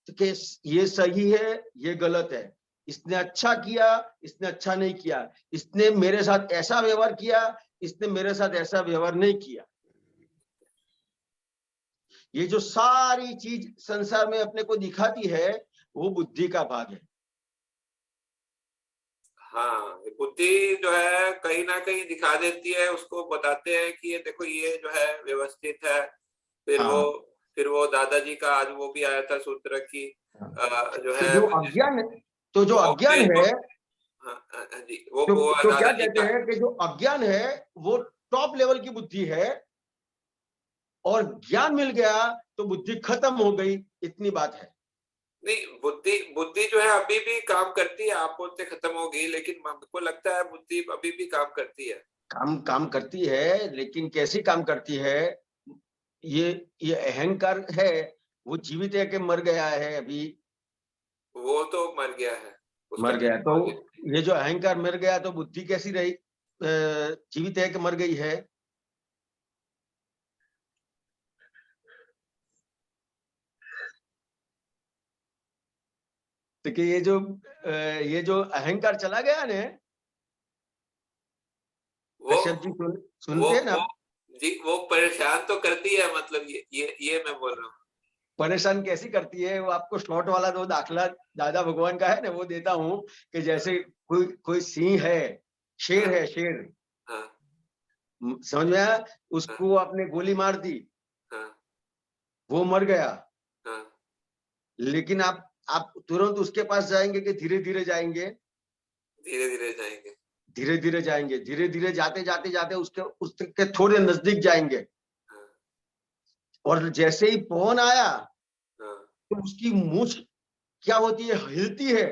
तो कि ये सही है, ये गलत है, इसने अच्छा किया, इसने अच्छा नहीं किया, इसने मेरे साथ ऐसा व्यवहार किया, इसने मेरे साथ ऐसा व्यवहार नहीं किया। ये जो सारी चीज संसार में अपने को दिखाती है वो बुद्धि का भाग है। हाँ, बुद्धि जो है कहीं ना कहीं दिखा देती है, उसको बताते हैं कि ये देखो ये जो है व्यवस्थित है। फिर वो दादाजी का आज वो भी आया था सूत्र की जो है जो अज्ञान, तो जो अज्ञान है, जी वो तो क्या कहते हैं कि जो अज्ञान है वो टॉप लेवल की बुद्धि है, और ज्ञान मिल गया तो बुद्धि खत्म हो गई, इतनी बात है। नहीं, बुद्धि जो है अभी भी काम करती है। आप बोलते खत्म हो गई, लेकिन हमको लगता है बुद्धि अभी भी काम करती है। काम करती है, लेकिन कैसी काम करती है, ये अहंकार है वो जीवित है कि मर गया है अभी? वो तो मर गया है, मर गया। तो ये जो अहंकार मर गया तो बुद्धि कैसी रही, जीवित है कि मर गई है? तो कि ये जो अहंकार चला गया ने, कश्यप जी सुनते हैं ना? जी वो परेशान तो करती है, मतलब ये मैं बोल रहा हूँ। परेशान कैसी करती है, वो आपको स्लॉट वाला दो दाखला दादा भगवान का है ना, वो देता हूँ कि जैसे कोई सिंह है, शेर है, शेर, समझ में आया? उसको आपने गोली मार दी, वो मर गया, लेकिन आप तुरंत उसके पास जाएंगे कि धीरे धीरे जाएंगे? धीरे धीरे जाएंगे। धीरे धीरे जाएंगे, धीरे धीरे जाते जाते जाते उसके थोड़े नजदीक जाएंगे। और जैसे ही पवन आया तो उसकी मूंछ क्या होती है, हिलती है।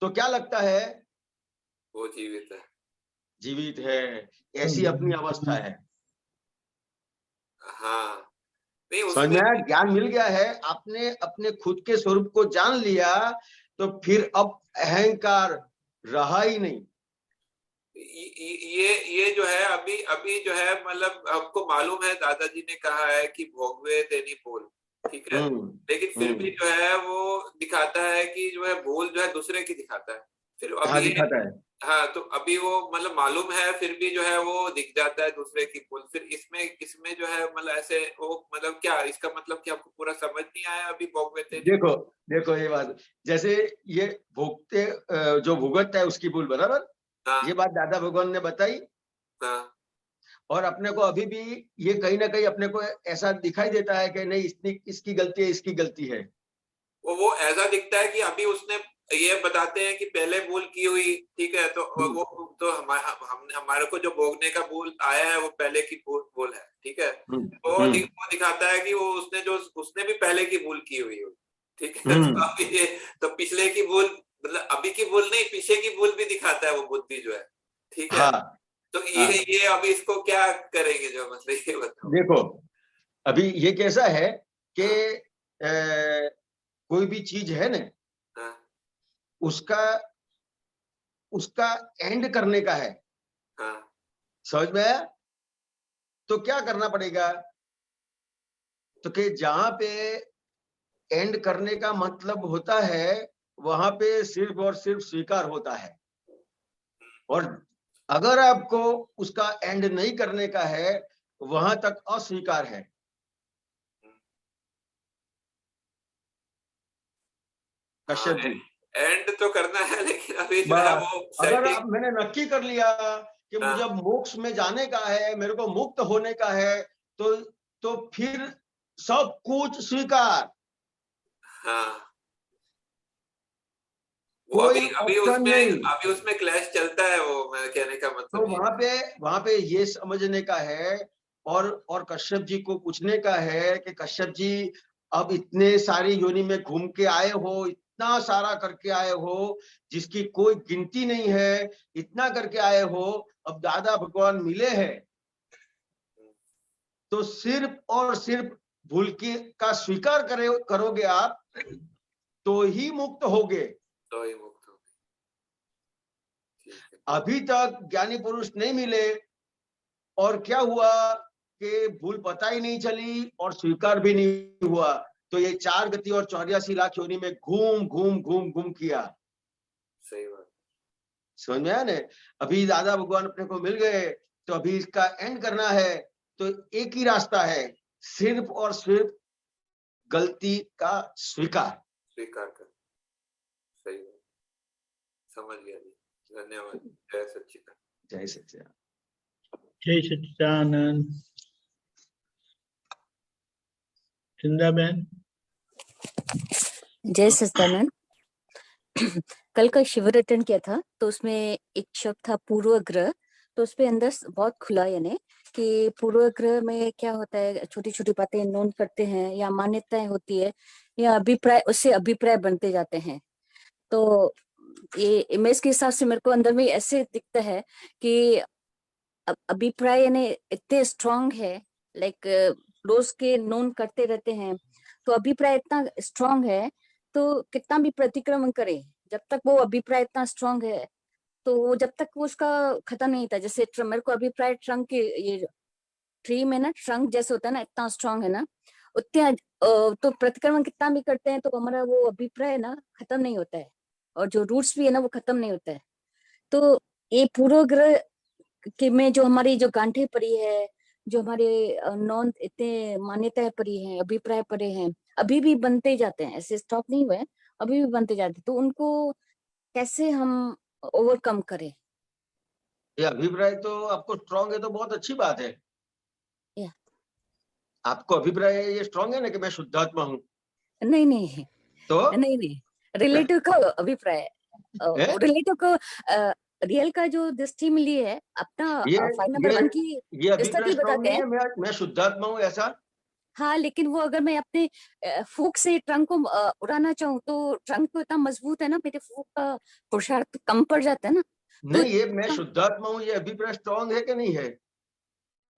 तो क्या लगता है, वो जीवित है। जीवित है, ऐसी अपनी अवस्था है। हाँ, समझ में आया? ज्ञान मिल गया है, आपने अपने खुद के स्वरूप को जान लिया, तो फिर अब अहंकार रहा ही नहीं। ये जो है अभी जो है, मतलब आपको मालूम है दादाजी ने कहा है कि भोगवे तेनी भूल, ठीक है। लेकिन फिर भी जो है वो दिखाता है कि जो है भूल जो है दूसरे की दिखाता है। फिर अभी दिखाता है। हाँ, तो अभी वो मतलब मालूम है, फिर भी जो है वो दिख जाता है दूसरे की भूल। फिर इसमें जो है मतलब ऐसे वो मतलब क्या, इसका मतलब कि आपको पूरा समझ नहीं आया अभी भोगवे तेनी? देखो ये बात, जैसे ये भोगते जो भुगतता है उसकी भूल, बराबर। ये बात दादा भगवान ने बताई। और अपने को अभी भी ये कहीं ना कहीं अपने को ऐसा दिखाई देता है कि नहीं, इसकी गलती है, इसकी गलती है। वो ऐसा दिखता है कि अभी उसने ये बताते हैं कि पहले भूल की हुई, ठीक है, तो वो तो हमारे को जो भोगने का भूल आया है वो पहले की भूल है, ठीक है। वो दिखाता है कि वो उसने भी पहले की भूल की हुई, ठीक है। तो पिछले की भूल, मतलब अभी की भूल नहीं, पीछे की भूल भी दिखाता है वो बुद्धि जो है, ठीक है। तो ये अभी इसको क्या करेंगे, जो मतलब ये बताओ। देखो अभी ये कैसा है कि कोई भी चीज है ना, उसका एंड करने का है, समझ में आया? तो क्या करना पड़ेगा, तो कि जहां पे एंड करने का मतलब होता है वहां पे सिर्फ और सिर्फ स्वीकार होता है, और अगर आपको उसका एंड नहीं करने का है वहां तक अस्वीकार है। कश्यप जी, एंड तो करना है, लेकिन अभी जो है वो अगर setting- आप मैंने नक्की कर लिया कि मुझे अब मोक्ष में जाने का है, मेरे को मुक्त होने का है, तो फिर सब कुछ स्वीकार, हाँ, वो कोई अभी ऑप्शन नहीं। अभी उसमें क्लैश चलता है, वो मैं कहने का तो मतलब ये। वहां पे ये समझने का है और कश्यप जी को पूछने का है कि कश्यप जी अब इतने सारी योनि में घूम के आए हो, इतना सारा करके आए हो जिसकी कोई गिनती नहीं है, इतना करके आए हो, अब दादा भगवान मिले हैं तो सिर्फ और सिर्फ भूल का स्वीकार करोगे आप तो ही मुक्त होगे। तो ही मुक्त हो। अभी तक ज्ञानी पुरुष नहीं मिले और क्या हुआ कि भूल पता ही नहीं चली और स्वीकार भी नहीं हुआ, तो ये 4 गति और 84 लाख योनि में घूम घूम घूम घूम किया। सही बात, समझ में आया ना? अभी दादा भगवान अपने को मिल गए तो अभी इसका एंड करना है, तो एक ही रास्ता है, सिर्फ और सिर्फ गलती का स्वीकार कर। सही बात, समझ गया जी, धन्यवाद। जय सच्चिदानंद। जय सच्चिदानंद। जय सच्चिदानंद। चंदा बहन। जय सच्चिदानंद। कल का शिविर अटेंड किया था तो उसमें एक शब्द था पूर्वग्रह, तो उसपे अंदर बहुत खुला यानी कि पूर्वग्रह में क्या होता है, छोटी छोटी बातें नोन करते हैं या मान्यताएं होती है या अभिप्राय, उससे अभिप्राय बनते जाते हैं। तो ये इमेज के हिसाब से मेरे को अंदर में ऐसे दिखता है कि अभिप्राय यानी इतने स्ट्रांग है, लाइक रोज के नोन करते रहते हैं, तो अभिप्राय इतना स्ट्रांग है तो कितना भी प्रतिक्रमण करे, जब तक वो अभिप्राय इतना स्ट्रांग है तो वो जब तक वो उसका खत्म नहीं था। जैसे मेरे को अभिप्राय ट्रंक के ये ट्री में ना ट्रंक जैसे होता है ना, इतना स्ट्रांग है ना, उतने तो प्रतिक्रमण कितना भी करते हैं तो हमारा वो अभिप्राय ना खत्म नहीं होता है, और जो रूट्स भी है ना वो खत्म नहीं होता है। तो ये पूर्वग्रह के में जो हमारी जो गांठें पड़ी है, जो हमारे नॉन इतने मान्यताएं पड़ी हैं, अभिप्राय पड़े हैं, अभी भी बनते जाते हैं, ऐसे स्टॉप नहीं हुए, अभी भी बनते जाते हैं। तो उनको कैसे हम ओवरकम करें? ये अभिप्राय तो आपको स्ट्रांग है तो बहुत अच्छी बात है। या। आपको अभिप्राय ये स्ट्रांग है ना कि मैं शुद्धात्मा हूँ? नहीं तो नहीं, रिलेटिव का अभिप्राय, रिलेटिव को रियल का जो दृष्टि मिली है अपना फाइल नंबर 1 की ये अभिप्राय स्टडी स्ट्रांग बताते नहीं हैं। है मैं शुद्धात्मा हूँ ऐसा। हाँ, लेकिन वो अगर मैं अपने फूक से ट्रंक को उड़ाना चाहूँ तो ट्रंक तो इतना मजबूत है ना, मेरे फूक का पुरुषार्थ कम पड़ जाता है ना। नहीं, ये मैं शुद्धात्मा हूँ, ये अभिप्राय स्ट्रांग है कि नहीं है?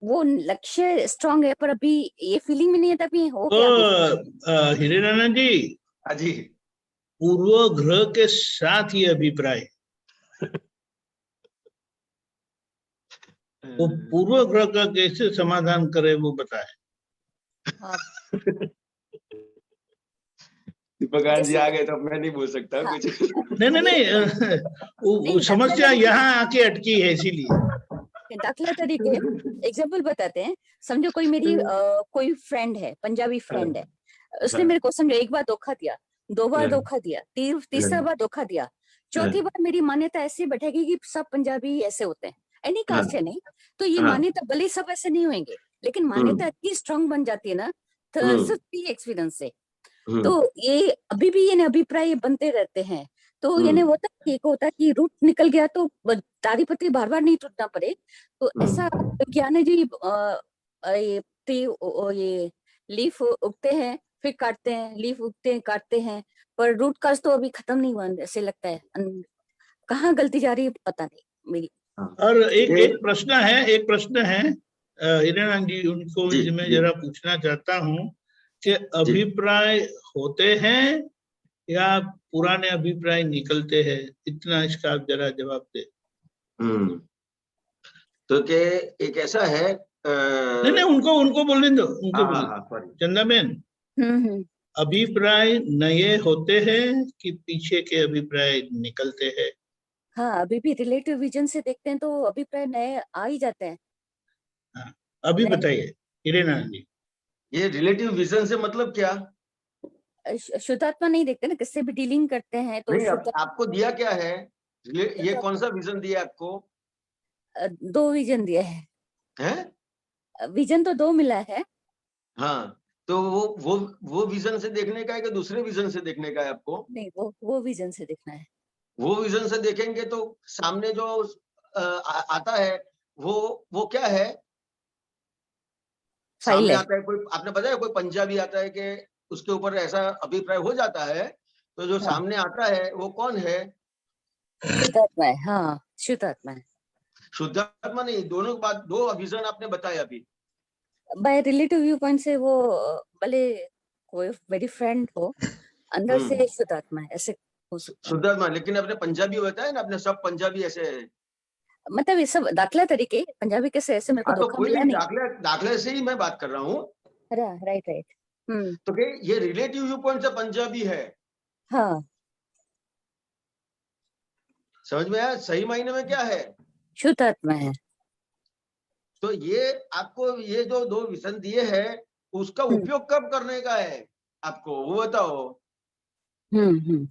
वो लक्ष्य स्ट्रांग है पर अभी ये फीलिंग में नहीं है, तभी हो तो गया। हिरेनानंद जी, हाँ जी, पूर्वग्रह के साथ ये अभिप्राय, वो पूर्वग्रह का कैसे समाधान करे वो बताए। दीपकांत जी आ गए तो मैं नहीं बोल सकता कुछ। नहीं, वो समस्या यहाँ आके अटकी है, इसीलिए। दाखला तरीके एग्जाम्पल बताते हैं। समझो कोई मेरी कोई फ्रेंड है, पंजाबी फ्रेंड है, उसने मेरे को समझो एक बार धोखा दिया, 2 बार धोखा दिया, तीसरा बार धोखा दिया, चौथी बार मेरी मान्यता ऐसी बैठेगी कि सब पंजाबी ऐसे होते हैं, एनी कास्ट है नहीं, तो ये मान्यता भले सब ऐसे नहीं होंगे लेकिन मान्यता इतनी स्ट्रांग बन जाती है ना सिर्फ एक्सपीरियंस से। तो ये अभी भी ये अभिप्राय बनते रहते हैं। तो ये होता है एक होता है कि रूट निकल गया तो तारी पत्ती बार बार नहीं टूटना पड़े, तो ऐसा ज्ञान है जी। ये लीफ उगते हैं फिर काटते हैं, लीफ उगते हैं काटते हैं, पर रूट काज तो अभी खत्म नहीं हुआ, ऐसे लगता है। कहाँ गलती जा रही है पता नहीं मेरी। और एक प्रश्न है हिरेनानंद जी, उनको मैं जरा पूछना चाहता हूँ कि अभिप्राय होते हैं या पुराने अभिप्राय निकलते हैं, इतना इसका आप जरा जवाब दे। तो के एक ऐसा है नहीं, उनको बोलने दो, उनको बोलने। चंदा बहन, अभिप्राय नए होते हैं कि पीछे के अभिप्राय निकलते हैं? हाँ, अभी भी रिलेटिव विजन से देखते हैं तो अभिप्राय नए आ ही जाते हैं। हाँ, अभी नहीं। बताइए हिरेनाथ जी। ये रिलेटिव विजन से मतलब क्या? शुद्धात्मा नहीं देखते ना, किससे भी डीलिंग करते हैं तो नहीं, शुद्ध आपको दिया क्या है? ये कौन सा विजन दिया आपको? 2 विजन दिया है। हैं? विजन तो 2 मिला है। हाँ, तो वो विजन से देखने का है कि दूसरे विजन से देखने का है आपको? नहीं, वो विजन से देखना है। वो विजन से देखेंगे तो सामने जो आता है वो क्या है? फाइल सामने है। आता है कोई, आपने बताया कोई पंजाबी आता है कि उसके ऊपर ऐसा अभिप्राय हो जाता है, तो जो हाँ। सामने आता है वो कौन है? शुद्धात्मा है। हाँ, शुद्धात्मा है। शुद्धात्मा नहीं, दोनों बात, 2 विजन आपने बताया अभी। बाय रिलेटिव व्यू पॉइंट से वो भले कोई मेरी फ्रेंड हो, अंदर से शुद्धात्मा है, ऐसे हो सकता है। शुद्धात्मा, लेकिन अपने पंजाबी बताया ना, अपने सब पंजाबी ऐसे है। मतलब ये सब दाखला तरीके, पंजाबी कैसे ऐसे मेरे को हाँ, तो धोखा कोई मिला नहीं, नहीं। दाखले से ही मैं बात कर रहा हूँ। Right right. तो ये रिलेटिव व्यू पॉइंट से पंजाबी है, हाँ, समझ में आया? सही मायने में क्या है? शुद्धात्मा है। तो ये आपको ये जो 2 विजन दिए हैं, उसका उपयोग कब करने का है आपको, वो बताओ। हम्म।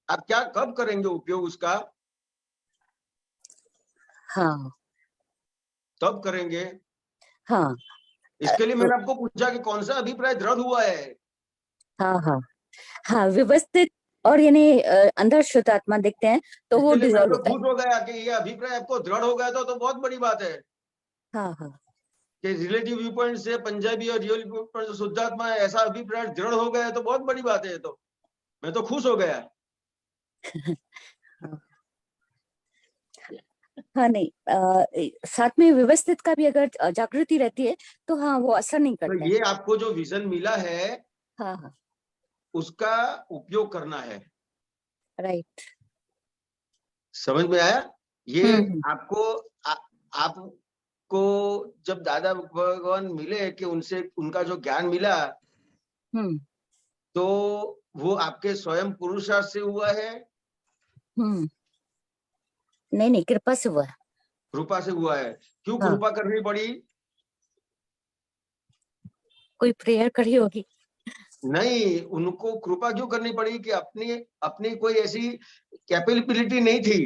आप क्या कब करेंगे उपयोग उसका? हाँ तब करेंगे। हाँ। इसके लिए तो मैंने आपको पूछा कि कौन सा अभिप्राय दृढ़ हुआ है। हाँ हाँ हाँ, व्यवस्थित और यानी अंदर शुद्धात्मा देखते हैं तो वो इसके लिए मैं डिजॉल्व तो होता है। खुश हो गया कि ये अभिप्राय आपको दृढ़ हो गया, तो बहुत बड़ी बात है हाँ हाँ कि रिलेटिव व्यू पॉइंट से पंजाबी और रियल व्यू पॉइंट से शुद्धात्मा है, ऐसा अभिप्राय दृढ़ हो गया है, तो बहुत बड़ी बात है। तो मैं तो खुश हो गया। हाँ। नहीं, साथ में व्यवस्थित का भी अगर जागृति रहती है तो हाँ वो असर नहीं तो करते हैं। ये आपको जो विजन मिला है, हाँ हाँ, उसका उपयोग करना है। राइट। समझ में आया? ये हम्म। आपको आपको जब दादा भगवान मिले कि उनसे उनका जो ज्ञान मिला, हम्म तो वो आपके स्वयं पुरुषार्थ से हुआ है, हम्म। नहीं नहीं, कृपा से हुआ है। कृपा से हुआ है। क्यों हाँ, कृपा करनी पड़ी? कोई प्रेयर करी होगी। नहीं, उनको कृपा क्यों करनी पड़ी कि अपनी अपनी कोई ऐसी कैपेबिलिटी नहीं थी,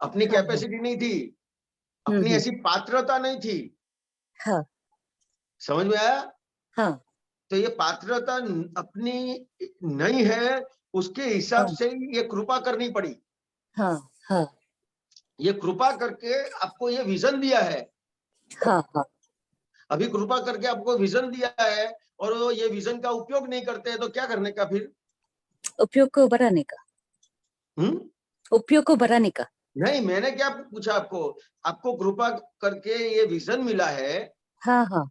अपनी हाँ हाँ। कैपेसिटी नहीं थी, अपनी हम्म। ऐसी पात्रता नहीं थी। हाँ समझ में आया? हाँ तो ये पात्रता अपनी नहीं है, उसके हिसाब हाँ से ही ये कृपा करनी पड़ी। हाँ हाँ ये कृपा करके आपको ये विजन दिया है। हाँ हाँ। अभी कृपा करके आपको विजन दिया है और वो ये विजन का उपयोग नहीं करते हैं, तो क्या करने का फिर? उपयोग को बढ़ाने का। उपयोग को बढ़ाने का। नहीं, मैंने क्या पूछा आपको? आपको कृपा करके ये विजन मिला है हाँ हाँ।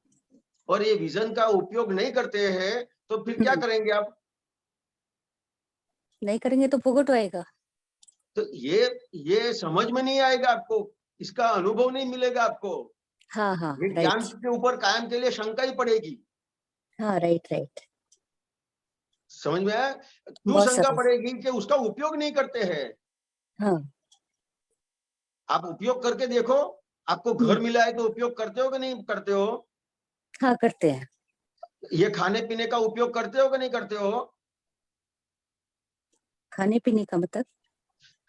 और ये विजन का उपयोग नहीं करते हैं, तो फिर क्या करेंगे आप? नहीं करेंगे तो भुगत आएगा। तो ये समझ में नहीं आएगा आपको, इसका अनुभव नहीं मिलेगा आपको। हाँ हाँ, ये ज्ञान राइट। के ऊपर कायम के लिए शंका ही पड़ेगी। हाँ, राइट राइट। समझ में आया? क्यों बहुत शंका सरस। पड़ेगी कि उसका उपयोग नहीं करते हैं। हाँ। आप उपयोग करके देखो, आपको घर मिला है तो उपयोग करते हो कि नहीं करते हो? हाँ, करते हैं। ये खाने पीने का उपयोग करते हो कि नहीं करते हो? खाने पीने का मतलब?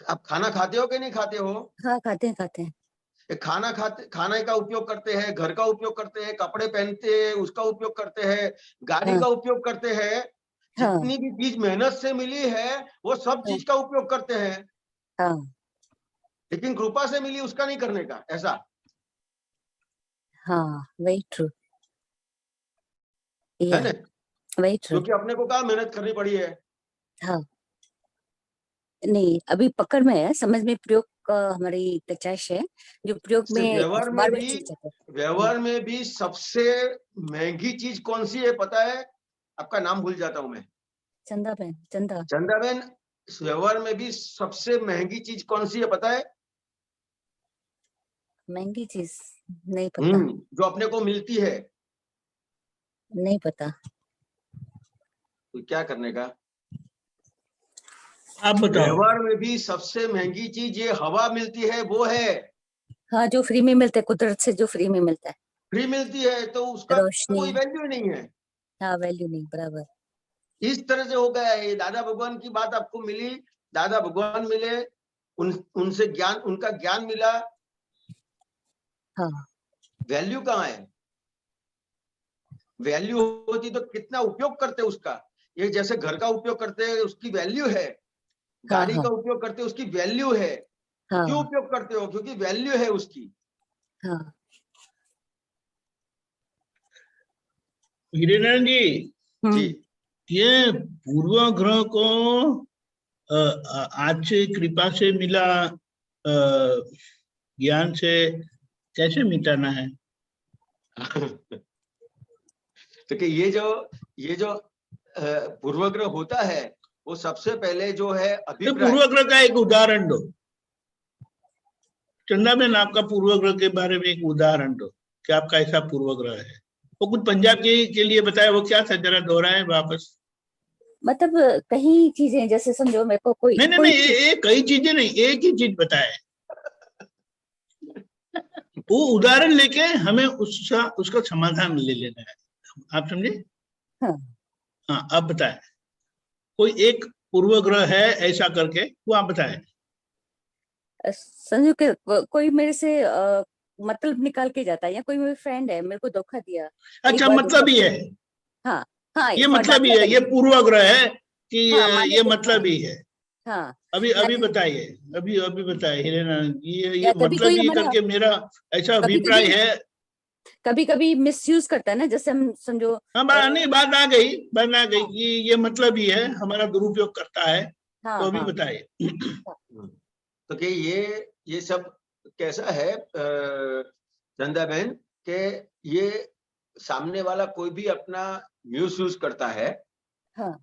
आप खाना खाते हो कि नहीं खाते हो? हाँ, खाते हैं खाते हैं। खाने का उपयोग करते हैं, घर का उपयोग करते हैं, कपड़े पहनते हैं उसका उपयोग करते हैं, गाड़ी हाँ का उपयोग करते हैं। हाँ जितनी भी चीज मेहनत से मिली है वो सब हाँ चीज का उपयोग करते हैं, हाँ लेकिन कृपा से मिली उसका नहीं करने का, ऐसा। हाँ, वेरी ट्रू। है या ना? Very true. क्योंकि अपने को क्या मेहनत करनी पड़ी है। हाँ। नहीं, अभी पकड़ में है, समझ में प्रयोग का हमारी कचाश है, जो प्रयोग में व्यवहार में बार बार भी चल जाता है। व्यवहार में भी सबसे महंगी चीज कौन सी है पता है? आपका नाम भूल जाता हूं मैं। चंदा बहन, चंदा। चंदा बहन, व्यवहार में भी सबसे महंगी चीज कौन सी है पता है? महंगी चीज? नहीं पता। जो अपने को मिलती है। नहीं पता। तो क्या करने का? आप बताओ। व्यवहार में भी सबसे महंगी चीज ये हवा मिलती है, वो है हाँ, जो फ्री में मिलता है, कुदरत से जो फ्री में मिलता है, फ्री मिलती है, तो उसका रोशनी। कोई वैल्यू ही नहीं है। हाँ, वैल्यू नहीं, बराबर। इस तरह से हो गया है। ये दादा भगवान की बात आपको मिली, दादा भगवान मिले, उनसे ज्ञान, उनका ज्ञान मिला, हाँ, वैल्यू कहाँ है? वैल्यू होती तो कितना उपयोग करते उसका। ये जैसे घर का उपयोग करते हैं उसकी वैल्यू है, गाड़ी हाँ, का उपयोग करते हैं उसकी वैल्यू है। हाँ, क्यों उपयोग करते हो? क्योंकि वैल्यू है उसकी। हाँ। हीरेनारायण जी, जी, ये पूर्व ग्रह को आज से कृपा से मिला ज्ञान से कैसे मिटाना है? तो कि ये जो पूर्वग्रह होता है, वो सबसे पहले जो है तो अभिप्राय। पूर्व ग्रह का एक उदाहरण दो। चंदाबेन, आपका पूर्व ग्रह के बारे में एक उदाहरण दो कि आपका ऐसा पूर्व ग्रह है। वो कुछ पंजाब के लिए बताया, वो क्या था, जरा दोहराए वापस। मतलब कहीं चीजें, जैसे समझो मेरे को कोई नहीं नहीं कोई नहीं, ये कई चीजें नहीं, एक ही चीज बताए। वो उदाहरण लेके हमें उसका समाधान ले लेना है। आप समझे? हाँ। हाँ, आप बताएं। कोई एक पूर्व ग्रह है ऐसा करके, वो आप बताएं। समझो कि कोई मेरे से मतलब निकाल के जाता है, या कोई मेरी फ्रेंड है, मेरे को धोखा दिया। अच्छा, मतलब ही है, हाँ, हाँ, ये मतलब ही है, ये पूर्व ग्रह है कि हाँ, माने ये तो मतलब ही है। हाँ, अभी बताइए, अभी बताइए हीरेनारायण, ये या कभी मतलब कोई ये हमारा करके मेरा ऐसा कभी अभिप्राय है। कभी कभी मिसयूज करता है ना, जैसे हम समझो। हाँ, नहीं, बात आ गई कि ये मतलब ही है, हमारा दुरुपयोग करता है। हाँ, तो अभी हाँ, बताइए। तो कि ये सब कैसा है चंदा बहन, के ये सामने वाला कोई भी अपना मिसयूज करता है, हाँ,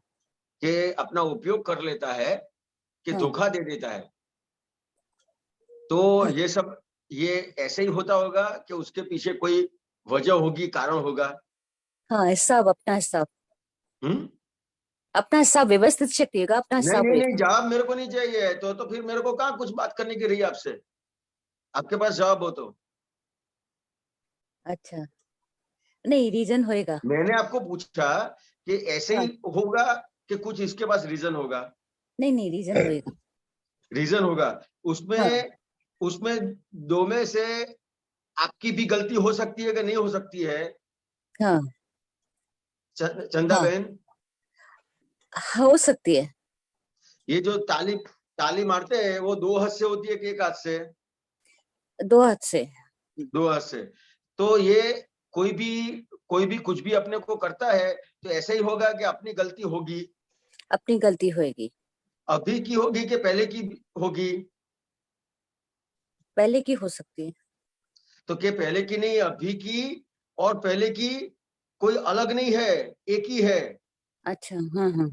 कि अपना उपयोग कर लेता है, कि हाँ, धोखा दे देता है। तो हाँ, ये सब ये ऐसे ही होता होगा कि उसके पीछे कोई वजह होगी, कारण होगा। हाँ, हिसाब, अपना हिसाब, हम्म अपना हिसाब व्यवस्थित शक्ति होगा, अपना नहीं हिसाब नहीं नहीं, होगा। जवाब मेरे को नहीं चाहिए। तो फिर मेरे को कहाँ कुछ बात करने की रही है आपसे? आपके पास जवाब हो तो। अच्छा, नहीं, रीजन होएगा। मैंने आपको पूछा कि ऐसे हाँ, ही होगा कि कुछ इसके पास रीजन होगा? नहीं, रीजन होएगा। रीजन होगा। हाँ, उसमें दो में से आपकी भी गलती हो सकती है कि नहीं हो सकती है? हाँ, चंदा हाँ, बहन, हो सकती है। ये जो ताली मारते हैं, वो दो हाथ से होती है कि एक हाथ से? 2 हाथ से। दो हाथ से। तो ये कोई भी कुछ भी अपने को करता है, तो ऐसे ही होगा कि अपनी गलती होगी। अपनी गलती होएगी। अभी की होगी कि पहले की होगी? पहले की हो सकती है। तो क्या पहले की नहीं, अभी की और पहले की कोई अलग नहीं है, एक ही है। अच्छा, हाँ, हाँ,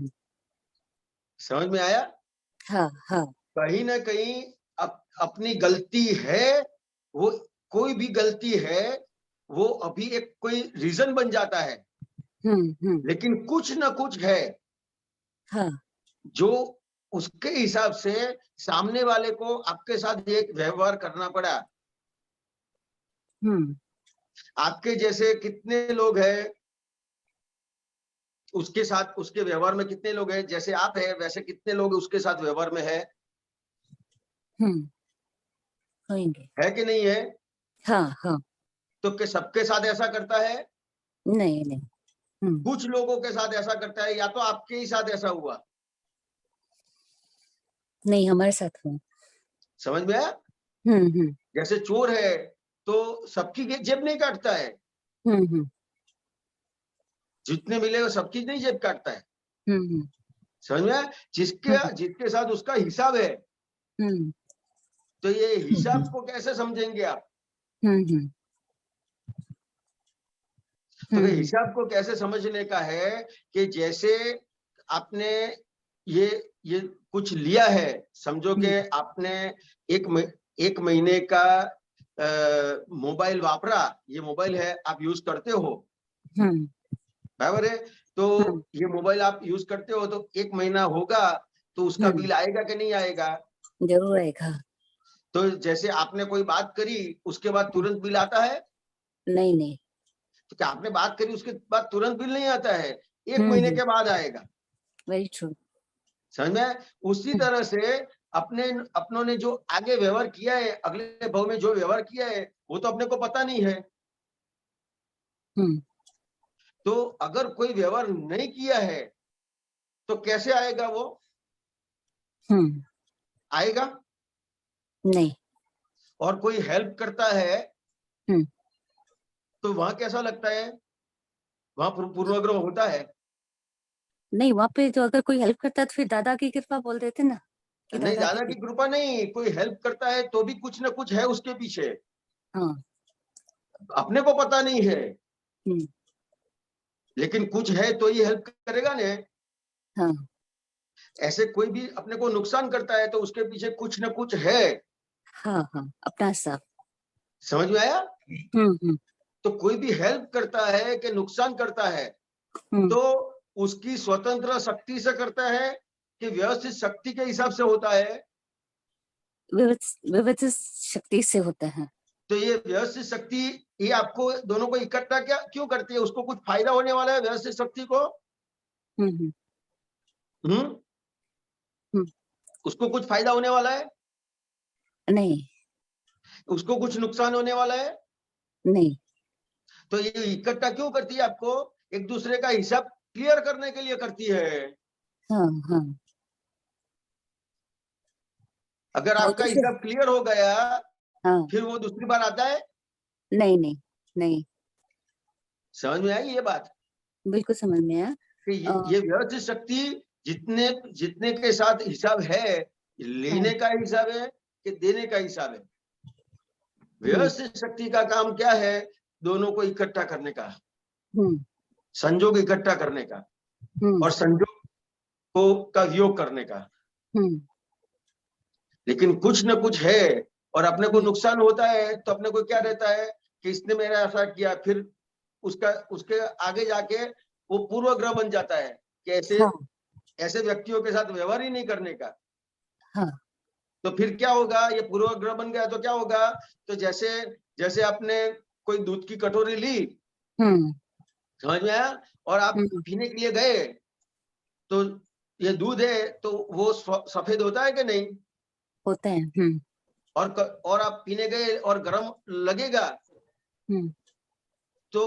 समझ में आया? हाँ, हाँ, कहीं ना कहीं अपनी गलती है, वो कोई भी गलती है, वो अभी एक कोई रीजन बन जाता है। लेकिन कुछ ना कुछ है हाँ, जो उसके हिसाब से सामने वाले को आपके साथ एक व्यवहार करना पड़ा। आपके जैसे कितने लोग हैं उसके साथ, उसके व्यवहार में कितने लोग हैं? जैसे आप है वैसे कितने लोग उसके साथ व्यवहार में है होंगे। है कि नहीं है? हाँ, हाँ, तो कि सबके साथ ऐसा करता है? नहीं, नहीं, कुछ लोगों के साथ ऐसा करता है, या तो आपके ही साथ ऐसा हुआ। नहीं, हमारे साथ हुआ। समझ में आया? जैसे चोर है तो सबकी जेब नहीं काटता है, जितने मिले वो सबकी नहीं जेब काटता है। समझ में आया? जिसके साथ उसका हिसाब है, तो ये हिसाब को कैसे समझेंगे आप? तो ये हिसाब को कैसे समझने का है कि जैसे आपने ये कुछ लिया है, समझो कि आपने एक महीने का मोबाइल वापरा, ये मोबाइल है, आप यूज करते हो, बराबर है? तो ये मोबाइल आप यूज करते हो तो 1 महीना होगा तो उसका बिल आएगा कि नहीं आएगा? जरूर आएगा। तो जैसे आपने कोई बात करी उसके बाद तुरंत बिल आता है? नहीं नहीं। तो क्या आपने बात करी उसके बाद तुरंत बिल नहीं आता है, 1 महीने के बाद आएगा। Very true. समझ में? उसी तरह से अपनों ने जो आगे व्यवहार किया है, अगले भाव में जो व्यवहार किया है वो तो अपने को पता नहीं है। तो अगर कोई व्यवहार नहीं किया है तो कैसे आएगा वो? आएगा नहीं। और कोई हेल्प करता है तो वहां कैसा लगता है? वहां पूर्वाग्रह होता है? नहीं, वहाँ पे तो अगर कोई हेल्प करता है तो फिर दादा की कृपा बोल देते ना कि नहीं, दादा की कृपा नहीं, कोई हेल्प करता है तो भी कुछ ना कुछ है उसके पीछे। हाँ। अपने को पता नहीं है लेकिन कुछ है तो ही हेल्प करेगा ने। हाँ। ऐसे कोई भी अपने को नुकसान करता है तो उसके पीछे कुछ ना कुछ है। हाँ हाँ, अपना हिसाब। समझ में आया? हम्म। तो कोई भी हेल्प करता है कि नुकसान करता है तो उसकी स्वतंत्र शक्ति से करता है कि व्यवस्थित शक्ति के हिसाब से होता है? व्यवस्थित शक्ति से होता है। तो ये व्यवस्थित शक्ति ये आपको दोनों को इकट्ठा क्या क्यों करती है? उसको कुछ फायदा होने वाला है व्यवस्थित शक्ति को? उसको कुछ फायदा होने वाला है? नहीं। उसको कुछ नुकसान होने वाला है? नहीं। तो ये इकट्ठा क्यों करती है? आपको एक दूसरे का हिसाब क्लियर करने के लिए करती है। हाँ हाँ। अगर आपका जैसे हिसाब क्लियर हो गया हाँ। फिर वो दूसरी बार आता है? नहीं नहीं नहीं। समझ में आई ये बात? बिल्कुल समझ में आया। कि ये व्यवस्थित शक्ति जितने जितने के साथ हिसाब है, लेने का हिसाब है कि देने का हिसाब है। व्यवस्थित शक्ति का काम क्या है? दोनों को इकट्ठा करने का, संजोग इकट्ठा करने का और संजोग को का वियोग करने का। लेकिन कुछ न कुछ है और अपने को नुकसान होता है तो अपने को क्या रहता है कि इसने मेरा ऐसा किया, फिर उसके आगे जाके वो पूर्वग्रह बन जाता है कि ऐसे व्यक्तियों के साथ व्यवहार ही नहीं करने का। तो फिर क्या होगा? ये पूर्वग्रह बन गया तो क्या होगा? तो जैसे आपने कोई दूध की कटोरी ली, समझ में आया, और आप पीने के लिए गए तो ये दूध है तो वो सफेद होता है कि नहीं? होता है। और आप पीने गए और गर्म लगेगा तो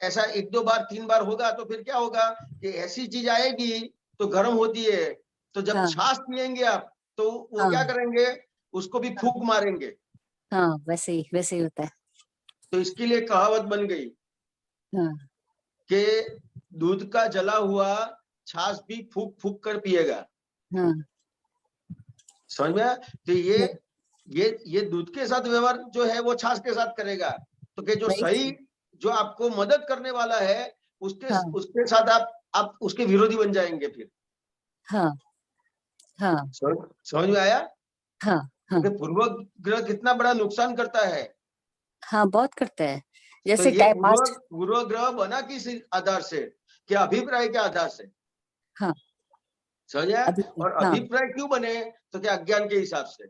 ऐसा 1-2 बार 3 बार होगा तो फिर क्या होगा कि ऐसी चीज आएगी तो गर्म होती है। तो जब छाछ पिएंगे आप तो वो क्या करेंगे? उसको भी फूंक मारेंगे। हाँ, वैसे ही होता है। तो इसके लिए कहावत बन गई कि दूध का जला हुआ छाछ भी फूंक फूंक कर पिएगा। समझ में? तो ये दूध के साथ व्यवहार जो है वो छाछ के साथ करेगा। तो कि जो सही जो आपको मदद करने वाला है उसके साथ आप उसके विरोधी बन जाएंगे फिर। समझ में आया? पूर्वग्रह कितना बड़ा नुकसान करता है। हाँ, बहुत करता है। तो जैसे ये पूर्वग्रह बना किस आधार से? क्या अभिप्राय के आधार से? समझ आया? और अभिप्राय क्यों बने? तो क्या अज्ञान के हिसाब से।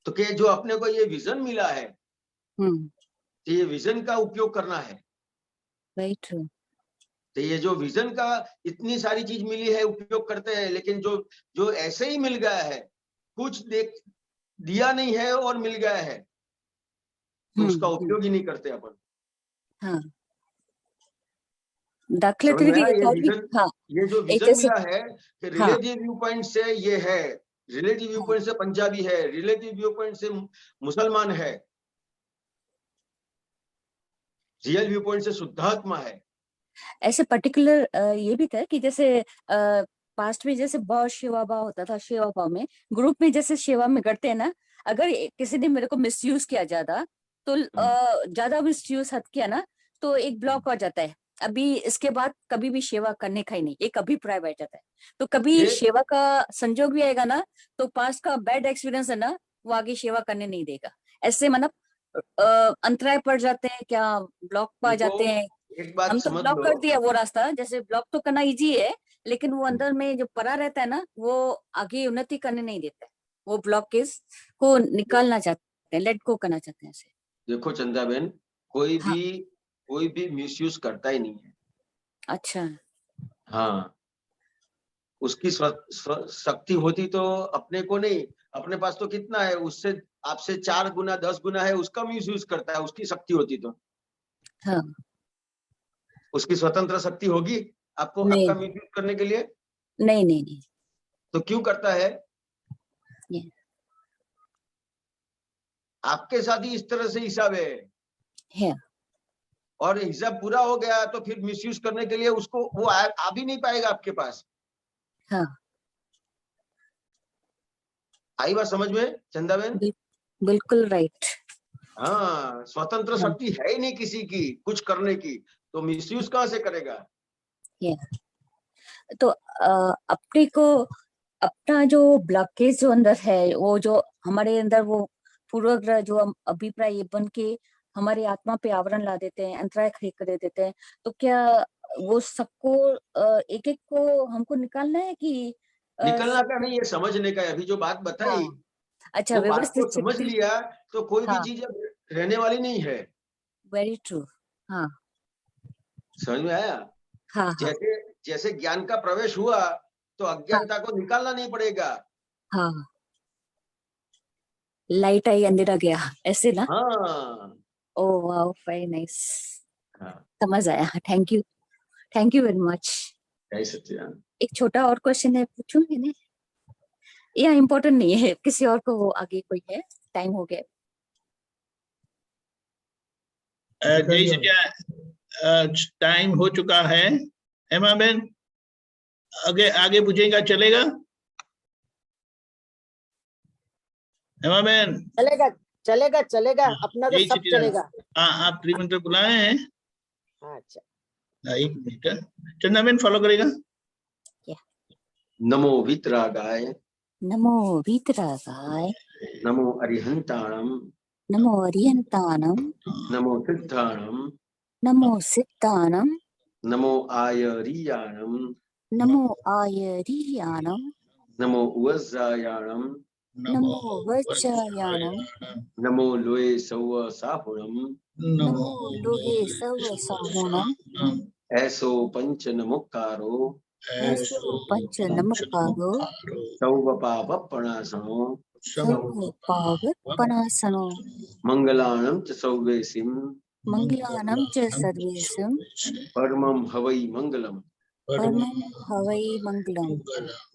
तो क्या जो अपने को ये विजन मिला है तो ये विजन का उपयोग करना है। Very true. तो ये जो विजन का इतनी सारी चीज मिली है उपयोग करते हैं, लेकिन जो ऐसे ही मिल गया है, कुछ दिया नहीं है और मिल गया है तो उसका उपयोग ही नहीं करते अपन। दाखला ये जो विजन मिला है कि रिलेटिव व्यू पॉइंट से ये है, रिलेटिव व्यू पॉइंट से पंजाबी है, रिलेटिव व्यू पॉइंट से मुसलमान है, रियल व्यू पॉइंट से शुद्धात्मा है। ऐसे पर्टिकुलर ये भी था कि जैसे पास्ट में जैसे बहुत सेवा भाव होता था। सेवा भाव में ग्रुप में जैसे सेवा में करते हैं ना, अगर किसी ने मेरे को मिसयूज किया ज्यादा तो ज्यादा मिसयूज हद किया ना तो एक ब्लॉक हो जाता है। अभी इसके बाद कभी भी सेवा करने का ही नहीं, एक अभिप्राय बैठ जाता है। तो कभी सेवा का संजोग भी आएगा ना तो पास्ट का बैड एक्सपीरियंस है ना वो आगे सेवा करने नहीं देगा। ऐसे मतलब अंतराय पड़ जाते हैं, क्या ब्लॉक पा जाते हैं। एक बात हम तो समझ ब्लॉक लो, कर दिया वो रास्ता, जैसे ब्लॉक तो करना इजी है, लेकिन वो अंदर में जो पड़ा रहता है ना, वो आगे उन्नति करने नहीं देता है। वो ब्लॉकेज को निकालना चाहते हैं, लेट गो करना चाहते हैं ऐसे। देखो चंदा बहन, कोई हाँ। भी मिसयूज करता ही नहीं है। अच्छा। हाँ, उसकी शक्ति होती तो अपने को नहीं, अपने पास तो कितना है, उससे आपसे 4 गुना 10 गुना है, उसका मिसयूज करता है। उसकी शक्ति होती तो, हाँ। उसकी स्वतंत्र शक्ति होगी आपको नहीं आपका मिसयूज करने के लिए? नहीं नहीं नहीं। तो क्यों करता है? ये। आपके साथ ही इस तरह से हिसाब है, और हिसाब पूरा हो गया तो फिर मिसयूज करने के लिए उसको वो आ भी नहीं पाएगा आपके पास। हाँ। आई बात समझ में चंदा बहन? बिल्कुल राइट। हाँ, स्वतंत्र हाँ। शक्ति है ही नहीं किसी की कुछ करने की, तो मिसयूज कहाँ से करेगा? तो अपने को अपना जो ब्लॉकेज जो अंदर है, वो जो हमारे अंदर वो पूर्वग्रह जो हम अभिप्राय ये बन के हमारी आत्मा पे आवरण ला देते हैं, अंतराय खड़े कर देते हैं, तो क्या वो सबको एक एक को हमको निकालना है कि निकलना का नहीं, ये समझने का है। अभी जो बात बताई, हाँ। अच्छा, वो बात व्यवस्थित को समझ लिया तो कोई भी हाँ। चीज अब रहने वाली नहीं है। Very true. हाँ समझ में आया? हाँ हाँ जैसे जैसे ज्ञान का प्रवेश हुआ तो अज्ञानता को निकालना नहीं पड़ेगा। हाँ। लाइट आई अंधेरा गया, ऐसे ना। हाँ ओ वाओ, वेरी नाइस। हाँ, समझ आया। Thank you very much. जय सच्चिदानंद। एक छोटा और क्वेश्चन है, पूछूं मैंने? या इम्पोर्टेंट नहीं है, किसी और को वो आगे कोई है? टाइम हो गया। जय सच्चिदानंद, टाइम हो चुका है। हेमा बहन, आगे आगे पूछेगा, चलेगा? हेमा बहन। चलेगा चलेगा चलेगा, हाँ, अपना तो जय सब सच्चिदानंद। चलेगा। हाँ, आप त्रिमंत्र बुलाए हैं। अच्छा, एक मिनट, चंदा बहन फॉलो करेगा। नमो वितरागाय, नमो वीतरागाय, नमो अरिहंताणम, नमो अरिहंताणम, नमो सिद्धाणम, नमो सिद्धाणम, नमो आयरियाणम, नमो आयरियाणम, नमो वज्रायाणम, नमो वज्रायाणम, नमो लोये सौव साहुणम, नमो लोहे सव साहुणम, ऐसो पंच नमुकारो, ऐसो पंच नमकारो, सौव पापपणासनो, सव पावपनासनो, मंगलाणं च सौवेसिं, मंगलानां च सर्वेषां, परमं हवै मंगलम्। परमं हवै मंगलम्।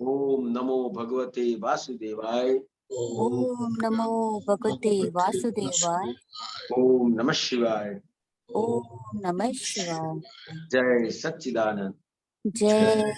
ओम नमो भगवते वासुदेवाय, ओम नमो भगवते वासुदेवाय, ओम नमः शिवाय, ओम नमः शिवाय। जय सच्चिदानंद। जय